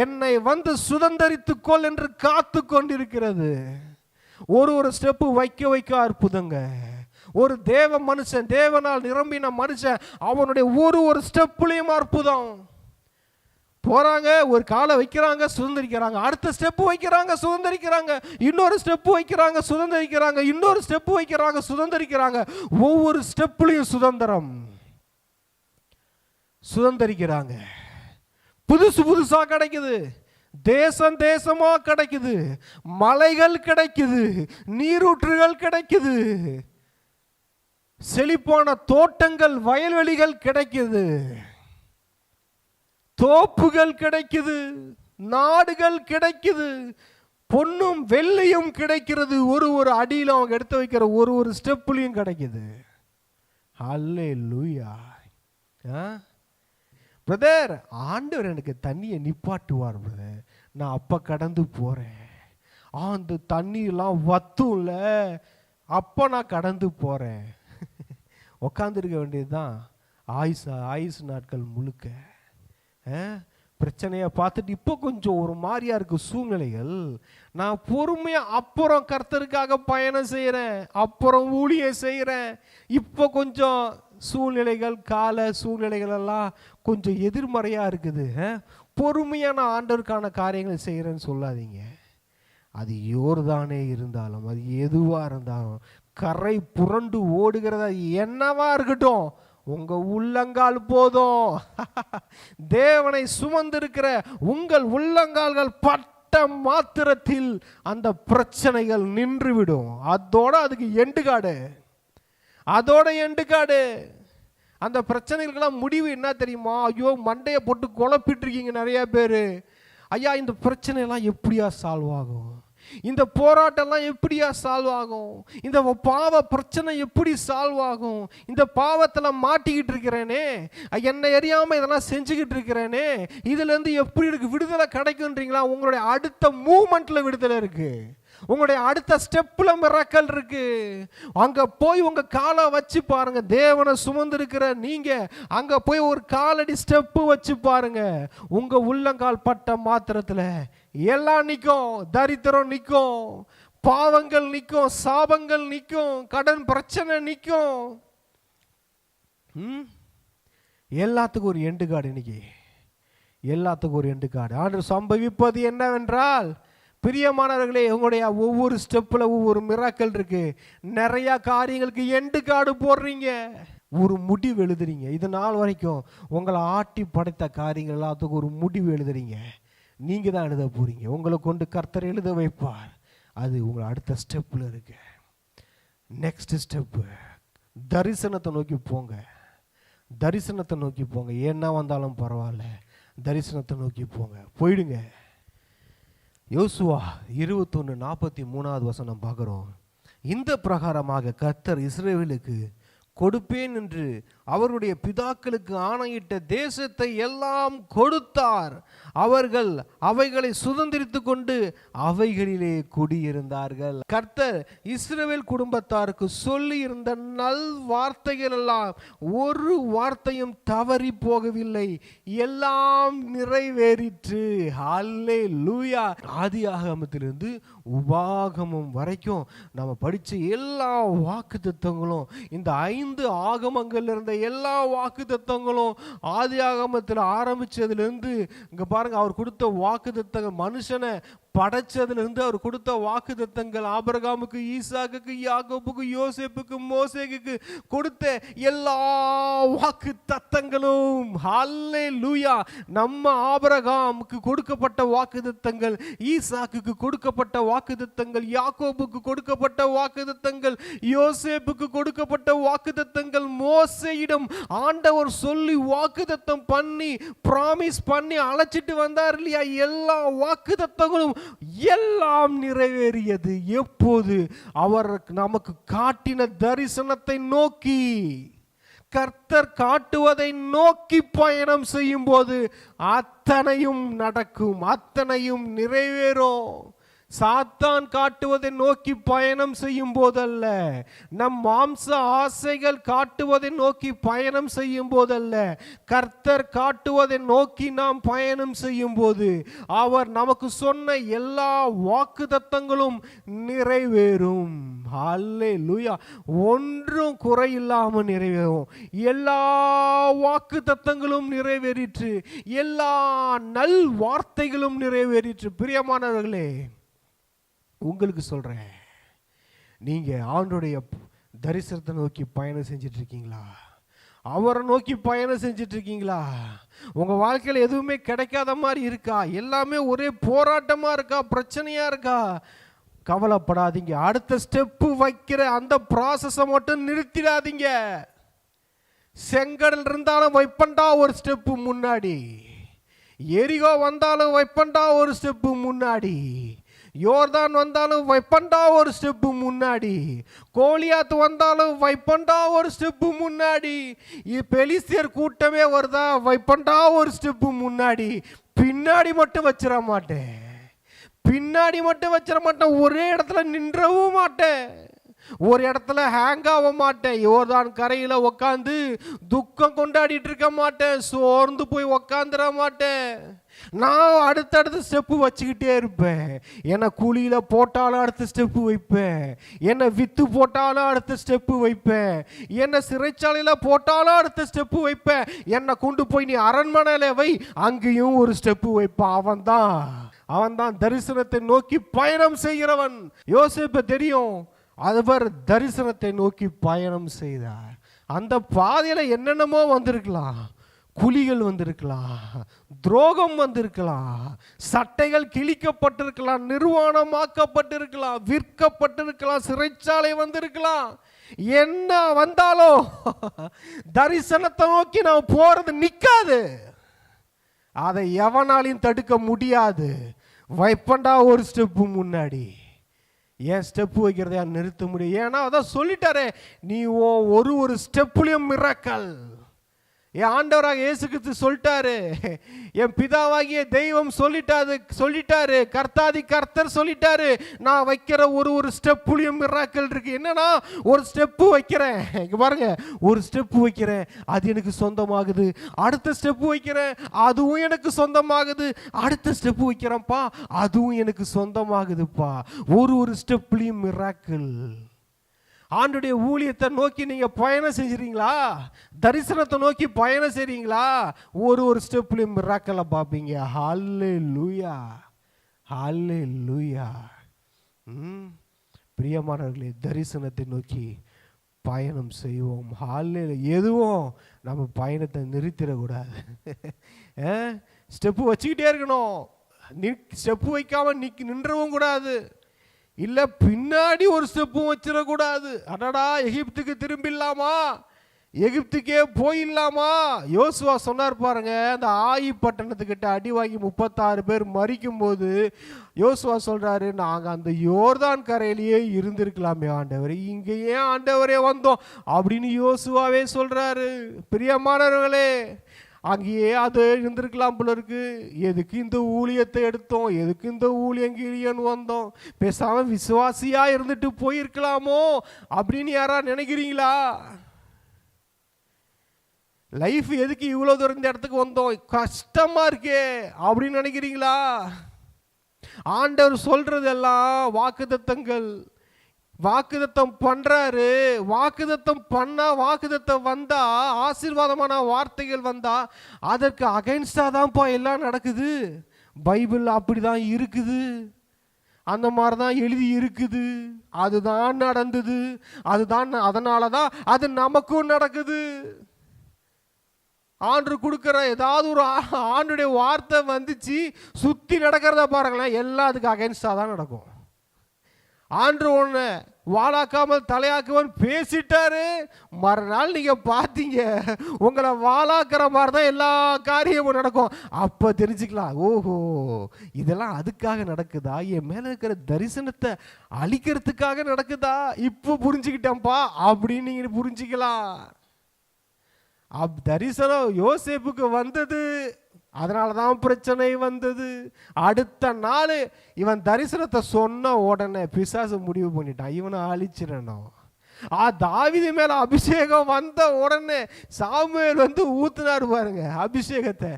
என்னை வந்து சுதந்தரித்துக் கொள் என்று காத்து கொண்டிருக்கிறது. ஒரு ஸ்டெப்பு வைக்க அற்புதங்க. ஒரு தேவ மனுஷன், தேவனால் நிரம்பின மனுஷன், அவனுடைய ஒரு ஸ்டெப்லையும் அற்புதம். போறாங்க, ஒரு காலை வைக்கிறாங்க, சுதந்திரிக்கிறாங்க. அடுத்த ஸ்டெப் வைக்கிறாங்க, சுதந்திரிக்கிறாங்க. இன்னொரு ஸ்டெப் வைக்கிறாங்க, சுதந்திரிக்கிறாங்க. இன்னொரு ஸ்டெப் வைக்கிறாங்க, சுதந்திரிக்கிறாங்க. ஒவ்வொரு ஸ்டெப்லையும் சுதந்திரிக்கிறாங்க. புதுசா கிடைக்குது, தேசமா கிடைக்குது, மலைகள் கிடைக்குது, நீரூற்றுகள் கிடைக்குது, செழிப்பான தோட்டங்கள், வயல்வெளிகள் கிடைக்குது, தோப்புகள் கிடைக்குது, நாடுகள் கிடைக்குது, பொன்னும் வெள்ளையும் கிடைக்கிறது. ஒரு அடியில் அவங்க எடுத்து வைக்கிற ஒரு ஸ்டெப்லையும் கிடைக்குது. ஹல்லேலூயா. பிரதர், ஆண்டவர் எனக்கு தண்ணியை நிப்பாட்டுவார் பிரதர், நான் அப்ப கடந்து போறேன். அந்த தண்ணியெல்லாம் வத்தும்ல, அப்ப நான் கடந்து போறேன். உக்காந்துருக்க வேண்டியதுதான் ஆயுசு நாட்கள் முழுக்க. பிரச்சனையை பார்த்துட்டு இப்போ கொஞ்சம் ஒரு மாதிரியா இருக்கு சூழ்நிலைகள், நான் பொறுமையா அப்புறம் கர்த்தருக்காக பயணம் செய்கிறேன், அப்புறம் ஊழியம் செய்கிறேன். இப்போ கொஞ்சம் சூழ்நிலைகள், கால சூழ்நிலைகள் எல்லாம் கொஞ்சம் எதிர்மறையாக இருக்குது. பொறுமையான ஆண்டவருக்கான காரியங்களை செய்கிறேன்னு சொல்லாதீங்க. அது யோர்தானே இருந்தாலும், அது எதுவாக இருந்தாலும், கரை புரண்டு ஓடுகிறதா என்னவா இருக்கட்டும், உங்க உள்ளங்கால் போதும். தேவனை சுமந்திருக்கிற உங்கள் உள்ளங்கால்கள் பட்ட மாத்திரத்தில் அந்த பிரச்சனைகள் நின்றுவிடும். அதுக்கு எண்டு காடு. அந்த பிரச்சனைகளுக்கெல்லாம் முடிவு என்ன தெரியுமா? ஐயோ, மண்டையை போட்டு குழப்பிட்டு இருக்கீங்க நிறைய பேர். ஐயா, இந்த பிரச்சனையெல்லாம் எப்படியா சால்வ் ஆகும்? இந்த போராட்டம்லாம் எப்படியா சால்வ் ஆகும்? இந்த பாவ பிரச்சனை எப்படி சால்வ் ஆகும்? இந்த பாவத்தில் மாட்டிக்கிட்டு இருக்கிறேனே, என்னை அறியாமல் இதெல்லாம் செஞ்சுக்கிட்டு இருக்கிறேனே, இதுலேருந்து எப்படி இருக்கு விடுதலை கிடைக்குன்றீங்களா? உங்களுடைய அடுத்த மூமெண்ட்டில் விடுதலை இருக்கு. உங்களுடைய அடுத்த ஸ்டெப்பில் மிராக்கல் இருக்கு. அங்கே போய் உங்கள் காலை வச்சு பாருங்க. தேவனை சுமந்திருக்கிற நீங்கள் அங்கே போய் ஒரு காலடி ஸ்டெப்பு வச்சு பாருங்க. உங்கள் உள்ளங்கால் பட்ட மாத்திரத்தில் எல்லாம் நிற்கும். தரித்திரம் நிற்கும், பாவங்கள் நிற்கும், சாபங்கள் நிற்கும், கடன் பிரச்சனை நிற்கும். எல்லாத்துக்கும் ஒரு எண்டு கார்டு. இன்னைக்கு எல்லாத்துக்கும் ஒரு எண்டு கார்டு. ஆண்டு சம்பவிப்பது என்னவென்றால், பிரியமானவர்களே, உங்களுடைய ஒவ்வொரு ஸ்டெப்பில் ஒவ்வொரு மிராக்கல் இருக்கு. நிறைய காரியங்களுக்கு எண்டு கார்டு போடுறீங்க, ஒரு முடிவு எழுதுறீங்க. இது நாள் வரைக்கும் உங்களை ஆட்டி படைத்த காரியங்கள் எல்லாத்துக்கும் ஒரு முடிவு எழுதுறீங்க. நீங்க தான் எழுத போறீங்க. உங்களை கொண்டு கர்த்தர் எழுத வைப்பார். அது உங்களை அடுத்த ஸ்டெப்பில் இருக்கு. நெக்ஸ்ட் ஸ்டெப்பு தரிசனத்தை நோக்கி போங்க. தரிசனத்தை நோக்கி போங்க. என்ன வந்தாலும் பரவாயில்ல, தரிசனத்தை நோக்கி போங்க. போயிடுங்க. யோசுவா 21:43 பார்க்குறோம். இந்த பிரகாரமாக கர்த்தர் இஸ்ரவேலுக்கு கொடுப்பேன் என்று அவருடைய பிதாக்களுக்கு ஆணையிட்ட தேசத்தை எல்லாம் கொடுத்தார். அவர்கள் அவைகளை சுதந்திரித்து கொண்டு அவைகளிலே குடியிருந்தார்கள். கர்த்தர் இஸ்ரவேல் குடும்பத்தாருக்கு சொல்லி இருந்த நல் வார்த்தைகள் எல்லாம் ஒரு வார்த்தையும் தவறி போகவில்லை, எல்லாம் நிறைவேறிற்று. அல்லேலூயா. ஆதியாகமத்திலிருந்து உபாகமம் வரைக்கும் நம்ம படிச்ச எல்லா வாக்குத்தத்தங்களும், இந்த 5 ஆகமங்கள் இருந்த எல்லா வாக்குத்தத்தங்களும், ஆதியாகமத்தில் ஆரம்பிச்சதுலேருந்து இங்க பாருங்க, அவர் கொடுத்த வாக்குத்தத்தங்கள், மனுஷனை படைச்சதுலேருந்து அவர் கொடுத்த வாக்குத்தத்தங்கள், ஆபிரகாமுக்கு, ஈசாக்குக்கு, யாக்கோபுக்கு, யோசேப்புக்கு, மோசேக்கு கொடுத்த எல்லா வாக்குத்தத்தங்களும், ஹல்லேலூயா, நம்ம ஆபிரகாமுக்கு கொடுக்கப்பட்ட வாக்குத்தத்தங்கள், ஈசாக்குக்கு கொடுக்கப்பட்ட வாக்குத்தத்தங்கள், யாக்கோபுக்கு கொடுக்கப்பட்ட வாக்குத்தத்தங்கள், யோசேப்புக்கு கொடுக்கப்பட்ட வாக்குத்தத்தங்கள், மோசேயிடம் ஆண்டவர் சொல்லி வாக்குத்தத்தம் பண்ணி பிராமிஸ் பண்ணி அழைச்சிட்டு வந்தார் இல்லையா, எல்லா வாக்குத்தத்தங்களும் எல்லாம் நிறைவேறியது. எப்போது? அவர் நமக்கு காட்டின தரிசனத்தை நோக்கி, கர்த்தர் காட்டுவதை நோக்கி பயணம் செய்யும் போது அத்தனையும் நடக்கும், அத்தனையும் நிறைவேறும். சாத்தான் காட்டுவதை நோக்கி பயணம் செய்யும் போதல்ல, நம் மாம்ச ஆசைகள் காட்டுவதை நோக்கி பயணம் செய்யும் போதல்ல, கர்த்தர் காட்டுவதை நோக்கி நாம் பயணம் செய்யும் போது அவர் நமக்கு சொன்ன எல்லா வாக்குத்தத்தங்களும் நிறைவேறும். அல்லேலூயா. ஒன்றும் குறையில்லாமல் நிறைவேறும். எல்லா வாக்குத்தத்தங்களும் நிறைவேறிற்று, எல்லா நல் வார்த்தைகளும் நிறைவேறிற்று. பிரியமானவர்களே, உங்களுக்கு சொல்றேன், நீங்க ஆண்டோடைய தரிசனத்தை நோக்கி பயணம் செஞ்சிட்டு இருக்கீங்களா? அவரை நோக்கி பயணம் செஞ்சிட்டு இருக்கீங்களா? உங்க வாழ்க்கையில் எதுவுமே கிடைக்காத மாதிரி இருக்கா? எல்லாமே ஒரே போராட்டமா இருக்கா? பிரச்சனையா இருக்கா? கவலைப்படாதீங்க. அடுத்த ஸ்டெப்பு வைக்கிற அந்த ப்ராசஸை மட்டும் நிறுத்திடாதீங்க. செங்கடல் இருந்தாலும் வைப்பண்டா ஒரு ஸ்டெப்பு முன்னாடி, எரிகோ வந்தாலும் வைப்பண்டா ஒரு ஸ்டெப்பு முன்னாடி, யோர்தான் வந்தாலும் வைப்பண்டா ஒரு ஸ்டெப்பு முன்னாடி, கோலியாத் வந்தாலும் வைப்பண்டா ஒரு ஸ்டெப்பு முன்னாடி, பெலிஸ்தியர் கூட்டமே வருதா வைப்பண்டா ஒரு ஸ்டெப்பு முன்னாடி. பின்னாடி மட்டும் வச்சிட மாட்டேன், பின்னாடி மட்டும் வச்சிட மாட்டேன். ஒரே இடத்துல நின்றவும் மாட்டேன், ஒரு இடத்துல ஹேங் ஆக மாட்டேன். யோர்தான் கரையில் உக்காந்து துக்கம் கொண்டாடிட்டு இருக்க மாட்டேன், சோர்ந்து போய் உக்காந்துட மாட்டேன். நான் அடுத்தடுத்த ஸ்டெப்பு வச்சுக்கிட்டே இருப்பேன். என்னை குழியில் போட்டாலும் அடுத்த ஸ்டெப்பு வைப்பேன், என்னை வித்து போட்டாலும் அடுத்த ஸ்டெப்பு வைப்பேன், என்னை சிறைச்சாலையில் போட்டாலும் அடுத்த ஸ்டெப்பு வைப்பேன், என்னை கொண்டு போய் நீ அரண்மனையில் வை, அங்கேயும் ஒரு ஸ்டெப்பு வைப்பான். அவன்தான் தரிசனத்தை நோக்கி பயணம் செய்கிறவன். யோசேப்பு தெரியும், அவர் தரிசனத்தை நோக்கி பயணம் செய்தார். அந்த பாதையில் என்னென்னமோ வந்திருக்கலாம், குழிகள் வந்திருக்கலாம், துரோகம் வந்திருக்கலாம், சட்டைகள் கிழிக்கப்பட்டிருக்கலாம், நிர்வாணமாக்கப்பட்டிருக்கலாம், விற்கப்பட்டிருக்கலாம், சிறைச்சாலை வந்திருக்கலாம். என்ன வந்தாலும் தரிசனத்தை நோக்கி நாம் போறது நிற்காது. அதை எவனாலையும் தடுக்க முடியாது. வைப்பண்டா ஒரு ஸ்டெப்பு முன்னாடி. ஏன் ஸ்டெப்பு வைக்கிறத நிறுத்த முடியும்? ஏன்னா அதான் சொல்லிட்டாரே, நீ ஒரு ஸ்டெப்புலையும் மிராக்கல். என் ஆண்டவராக இயேசு கிறிஸ்து சொல்லிட்டாரு, என் பிதாவாகிய தெய்வம் சொல்லிட்டாரு, கர்த்தாதி கர்த்தர் சொல்லிட்டாரு, நான் வைக்கிற ஒரு ஸ்டெப்புலையும் மிராக்கல் இருக்கு. என்னன்னா, ஒரு ஸ்டெப்பு வைக்கிறேன், இங்க பாருங்க, ஒரு ஸ்டெப்பு வைக்கிறேன், அது எனக்கு சொந்தமாகுது. அடுத்த ஸ்டெப்பு வைக்கிறேன், அதுவும் எனக்கு சொந்தமாகுது. அடுத்த ஸ்டெப்பு வைக்கிறேன்ப்பா, அதுவும் எனக்கு சொந்தமாகுதுப்பா. ஒரு ஸ்டெப்புலையும் மிராக்கல். ஆண்டுடைய ஊழியத்தை நோக்கி நீங்க பயணம் செஞ்சுறீங்களா? தரிசனத்தை நோக்கி பயணம் செய்றீங்களா? ஒரு ஸ்டெப்லையும் மிராக்கலை பார்ப்பீங்க. ஹல்லேலூயா, ஹல்லேலூயா. பிரியமானவர்களே, தரிசனத்தை நோக்கி பயணம் செய்வோம். எதுவும் நம்ம பயணத்தை நிறுத்திடக்கூடாது. ஸ்டெப்பு வச்சுக்கிட்டே இருக்கணும். ஸ்டெப்பு வைக்காம நின்றவும் கூடாது. இல்ல பின்னாடி ஒரு ஸ்டெப்பும் வச்சிடக்கூடாது. அடடா, எகிப்துக்கு திரும்பிடலாமா, எகிப்துக்கே போயிடலாமா? யோசுவா சொன்னார் பாருங்க, அந்த ஆயி பட்டணத்துக்கிட்ட அடி வாங்கி 36 பேர் மறிக்கும் போது யோசுவா சொல்றாரு, நாங்க அந்த யோர்தான் கரையிலேயே இருந்திருக்கலாமே ஆண்டவரே, இங்க ஏன் ஆண்டவரே வந்தோம் அப்படின்னு யோசுவாவே சொல்றாரு. பிரியமானவர்களே, அங்கேயே அது இருந்திருக்கலாம் போல இருக்கு. எதுக்கு இந்த ஊழியத்தை எடுத்தோம், எதுக்கு இந்த ஊழியங்கிலியன்னு வந்தோம், பேசாம விசுவாசியா இருந்துட்டு போயிருக்கலாமோ அப்படின்னு யாரா நினைக்கிறீங்களா? லைஃப் எதுக்கு இவ்வளவு தூரம் இந்த இடத்துக்கு வந்தோம், கஷ்டமா இருக்கே அப்படின்னு நினைக்கிறீங்களா? ஆண்டவர் சொல்றதெல்லாம் வாக்குத்தத்தங்கள். வாக்குத்தத்தம் பண்றாரு. வாக்குத்தத்தம் பண்ணா, வாக்குத்தத்தம் வந்தா, ஆசீர்வாதமான வார்த்தைகள் வந்தா அதற்கு அகைன்ஸ்டா தான்ப்பா எல்லாம் நடக்குது. பைபிள் அப்படிதான் இருக்குது, அந்த மாதிரி தான் எழுதி இருக்குது, அதுதான் நடந்தது, அதுதான், அதனால தான் அது நமக்கும் நடக்குது. ஆண்டு கொடுக்குற ஏதாவது ஒரு ஆண்டுடைய வார்த்தை வந்துச்சு, சுத்தி நடக்கிறத பாருங்களேன், எல்லாம் அதுக்கு அகைன்ஸ்டா தான் நடக்கும். ஆண்டு ஒன்று வாளாக்காமல் தலையாக்குவன் பேசிட்டாரு, மறுநாள் நீங்க பார்த்தீங்க உங்களை வாளாக்குற மாதிரி தான் எல்லா காரியமும் நடக்கும். அப்ப தெரிஞ்சுக்கலாம், ஓஹோ இதெல்லாம் அதுக்காக நடக்குதா, என் மேல இருக்கிற தரிசனத்தை அழிக்கிறதுக்காக நடக்குதா, இப்போ புரிஞ்சுக்கிட்டேன்ப்பா அப்படின்னு நீங்க புரிஞ்சுக்கலாம். தரிசனம் யோசேப்புக்கு வந்தது, அதனால தான் பிரச்சனை வந்தது. அடுத்த நாள் இவன் தரிசனத்தை சொன்ன உடனே பிசாசு முடிவு பண்ணிட்டான், இவனை அழிச்சிடணும். தாவீது மேல அபிஷேகம் வந்த உடனே சாமுவேல் ஊத்துனாரு பாருங்க, அபிஷேகத்தை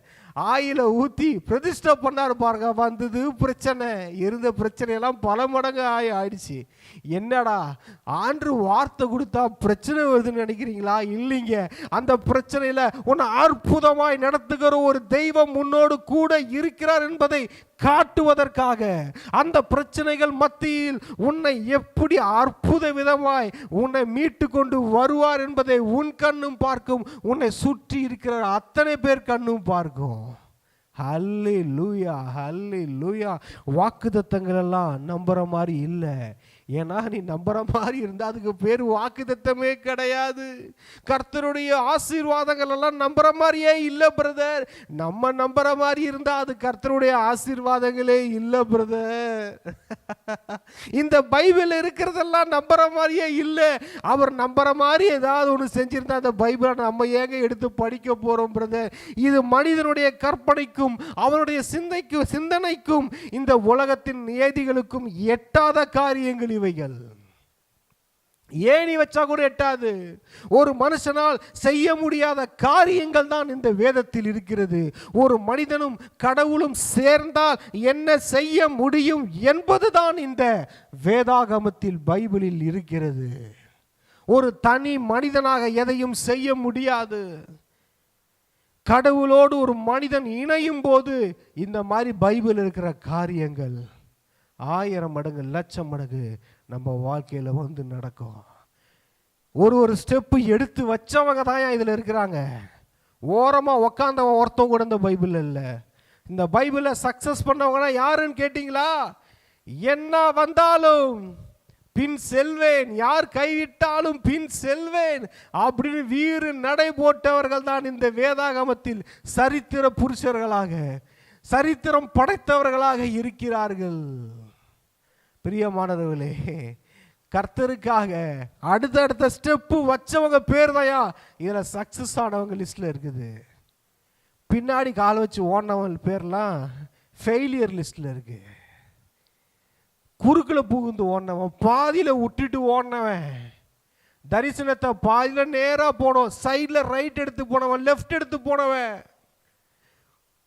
ஆயில ஊத்தி பிரதிஷ்டை பண்ணாரு பாருங்க. வந்தது பிரச்சனை, இருந்த பிரச்சனையெல்லாம் பல மடங்கு ஆயிடுச்சு. என்னடா ஆண்டு வார்த்தை கொடுத்தா பிரச்சனை வருதுன்னு நினைக்கிறீங்களா? இல்லைங்க, அந்த பிரச்சனையில உன்னை அற்புதமாய் நடத்துகிற ஒரு தெய்வம் முன்னோடு கூட இருக்கிறார் என்பதை காட்டுவதற்காக, அந்த பிரச்சனைகள் மத்தியில் உன்னை எப்படி அற்புத விதமாய் உன்னை மீட்டு கொண்டு வருவார் என்பதை உன் கண்ணும் பார்க்கும், உன்னை சுற்றி இருக்கிற அத்தனை பேர் கண்ணும் பார்க்கும். ஹல்லேலூயா, ஹல்லேலூயா. வாக்குத்தத்தங்கள் எல்லாம் நம்புற மாதிரி இல்லை. ஏன்னா நீ நம்புற மாதிரி இருந்தா அதுக்கு பேர் வாக்குத்தத்தமே கிடையாது. கர்த்தருடைய ஆசீர்வாதங்கள் எல்லாம் நம்புற மாதிரியே இல்லை பிரதர். நம்ம நம்புற மாதிரி இருந்தா அது கர்த்தருடைய ஆசீர்வாதங்களே இல்லை பிரதர். இந்த பைபிள் இருக்கிறதெல்லாம் நம்புற மாதிரியே இல்லை. அவர் நம்புற மாதிரி ஏதாவது ஒன்று செஞ்சிருந்தா அந்த பைபிளை நம்ம ஏங்க எடுத்து படிக்க போறோம் பிரதர்? இது மனிதனுடைய கற்பனைக்கும் அவனுடைய சிந்தனைக்கும் இந்த உலகத்தின் நியதிகளுக்கும் எட்டாத காரியங்கள் இவைகள். ஏணி வச்சா கூட எட்டாது. ஒரு மனுஷனால் செய்ய முடியாத காரியங்கள் தான் இந்த வேதத்தில் இருக்கிறது. ஒரு மனிதனும் கடவுளும் சேர்ந்தால் என்ன செய்ய முடியும் என்பதுதான் இந்த வேதாகமத்தில் பைபிளில் இருக்கிறது. ஒரு தனி மனிதனாக எதையும் செய்ய முடியாது. கடவுளோடு ஒரு மனிதன் இணையும் போது இந்த மாதிரி பைபிள் இருக்கிற காரியங்கள் 1000 மடங்கு 1,00,000 மடங்கு நம்ம வாழ்க்கையில் நடக்கும். ஒரு ஸ்டெப்பு எடுத்து வச்சவங்க தான் இதில் இருக்கிறாங்க. ஓரமாக உக்காந்தவன் ஒருத்தவங்க கூட இந்த பைபிள் இல்லை. இந்த பைபிளை சக்சஸ் பண்ணவங்கன்னா யாருன்னு கேட்டிங்களா? என்ன வந்தாலும் பின் செல்வேன், யார் கைவிட்டாலும் பின் செல்வேன் அப்படின்னு வீறு நடை போட்டவர்கள் தான் இந்த வேதாகமத்தில் சரித்திர புருஷர்களாக சரித்திரம் படைத்தவர்களாக இருக்கிறார்கள். பிரியமானவர்களே, கர்த்தருக்காக அடுத்தடுத்த ஸ்டெப்பு வச்சவங்க பேர் தாயா இதுல சக்சஸ் ஆனவங்க லிஸ்ட்ல இருக்குது. பின்னாடி கால் வச்சு ஓடினவங்க பேர்லாம் ஃபெயிலியர் லிஸ்ட்ல இருக்கு. குறுக்கில் புகுந்து ஓடினவன், பாதியில விட்டுட்டு ஓடினவன், தரிசனத்தை பாதியில நேரா போனவன், சைட்ல ரைட் எடுத்து போனவன், லெஃப்ட் எடுத்து போனவன்,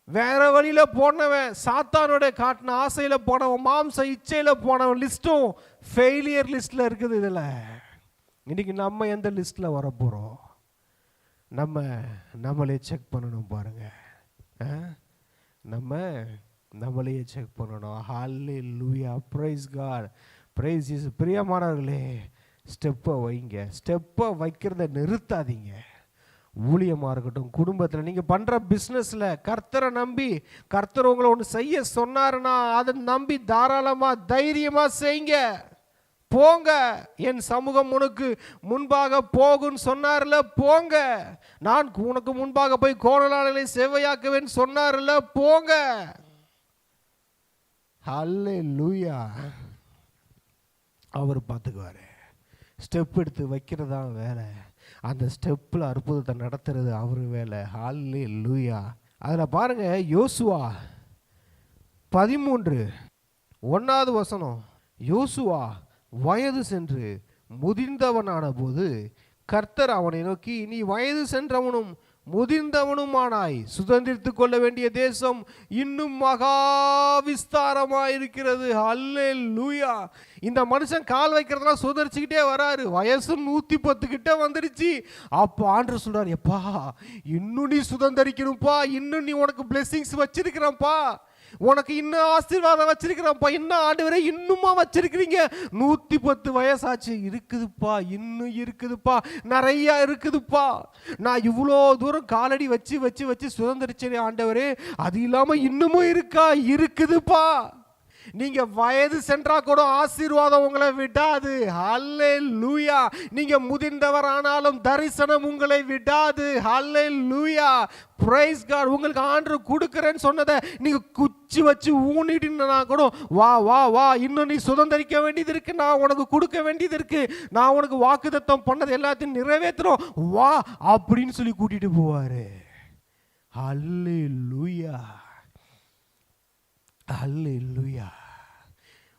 வேற வழியில போனவன், சாத்தானோட காட்டின ஆசையில போனவன், மாம்ச இச்சையில போனவன் லிஸ்டும் ஃபெயிலியர் லிஸ்ட்ல இருக்குது. இதுல இன்னைக்கு நம்ம எந்த லிஸ்ட்ல வர போறோம்? நம்மளே செக் பண்ணணும் பாருங்க. நம்மளையே செக் பண்ணணும். ஹல்லேலூயா, பிரைஸ் காட், பிரைஸ் ஜீசஸ். பிரியமானவர்களே, ஸ்டெப்பை வைங்க. ஸ்டெப்பை வைக்கிறத நிறுத்தாதீங்க. ஊழியமாக இருக்கட்டும், குடும்பத்தில், நீங்கள் பண்ணுற பிஸ்னஸில் கர்த்தரை நம்பி கர்த்தர் உங்களை ஒன்று செய்ய சொன்னாருன்னா அதை நம்பி தாராளமாக தைரியமாக செய்யுங்க. போங்க, என் சமூகம் உனக்கு முன்பாக போகுன்னு சொன்னார்ல, போங்க. நான் உனக்கு முன்பாக போய் கோணலாளர்களை செவ்வையாக்குவேன்னு சொன்னார்ல, போங்க. ஹல்லேலூயா. அவர் பார்த்துக்குவாரு. ஸ்டெப் எடுத்து வைக்கிறதா வேலை, அந்த ஸ்டெப்பில் அற்புதத்தை நடத்துறது அவர் வேலை. ஹல்லேலூயா. அதில் பாருங்க, யோசுவா 13:1 யோசுவா வயது சென்று முதிர்ந்தவனான போது கர்த்தர் அவனை நோக்கி, நீ வயது சென்றவனும் முதிர்ந்தவனுமானாய் சுதந்திரித்து கொள்ள வேண்டிய தேசம் இன்னும் மகா விஸ்தாரமாயிருக்கிறது. அல்லேலூயா. இந்த மனுஷன் கால் வைக்கிறதுலாம் சுதந்திரிச்சுக்கிட்டே வராரு. வயசு 110 கிட்ட வந்துடுச்சு. அப்போ ஆண்டவர் சொல்றாரு, எப்பா இன்னும் நீ சுதந்திரிக்கணும்ப்பா, இன்னும் நீ உனக்கு பிளெஸிங்ஸ் வச்சிருக்கிறப்பா, உனக்கு இன்னும் ஆசீர்வாதம் வச்சிருக்கிறப்பா, இன்னும் ஆண்டவரே இன்னுமா வச்சிருக்கிறீங்க. 110 வயசாச்சு, இருக்குதுப்பா, இன்னும் இருக்குதுப்பா, நிறைய இருக்குதுப்பா. நான் இவ்வளோ தூரம் காலடி வச்சு வச்சு வச்சு சுதந்திரிச்சேனே ஆண்டவரே, அது இல்லாம இன்னமும் இருக்கா? இருக்குதுப்பா. நீங்க வயது சென்றா கூட ஆசீர்வாதம் உங்களை விடாது. ஹல்லேலூயா. நீங்க முதிர்ந்தவர் ஆனாலும் தரிசனம் உங்களை விடாது. ஹல்லேலூயா, பிரைஸ் காட். உங்களுக்கு ஆண்டவர் கொடுக்கிறேன்னு சொன்னதை நீங்க குச்சி வச்சு ஊனிட்டுனா கூட, வா வா வா, இன்னும் நீ சுதந்திரிக்க வேண்டியது இருக்கு, நான் உனக்கு கொடுக்க வேண்டியது இருக்கு, நான் உனக்கு வாக்குத்தத்தம் பண்ணது எல்லாத்தையும் நிறைவேற்றுறோம், வா அப்படின்னு சொல்லி கூட்டிட்டு போவாரு. ஹல்லேலூயா, ஹல்லேலூயா.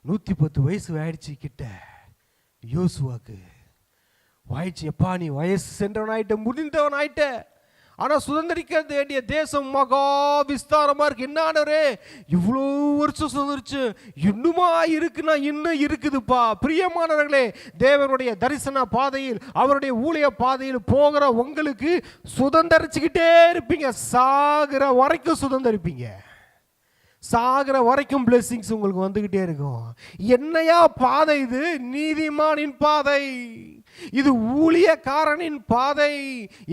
110 வயசு ஆயிடுச்சு கிட்ட யோசுவாக்கு. வாயிடுச்சு, எப்பா நீ வயசு சென்றவன் ஆயிட்ட, முடிந்தவன் ஆயிட்ட, ஆனா சுதந்திரிக்க வேண்டிய தேசம் மகா விஸ்தாரமா இருக்கு. என்னானே இவ்வளோ வருஷம் சுதந்திரிச்சு இன்னுமா இருக்குன்னா இன்னும் இருக்குதுப்பா. பிரியமானவர்களே, தேவனுடைய தரிசன பாதையில், அவருடைய ஊழிய பாதையில் போகிற உங்களுக்கு சுதந்திரிச்சுக்கிட்டே இருப்பீங்க. சாகிற வரைக்கும் சுதந்திரிப்பீங்க. சாகிற வரைக்கும் பிளெஸிங்ஸ் உங்களுக்கு வந்துகிட்டே இருக்கும். என்னையா பாதை இது? நீதிமானின் பாதை, இது ஊழியக்காரனின் பாதை,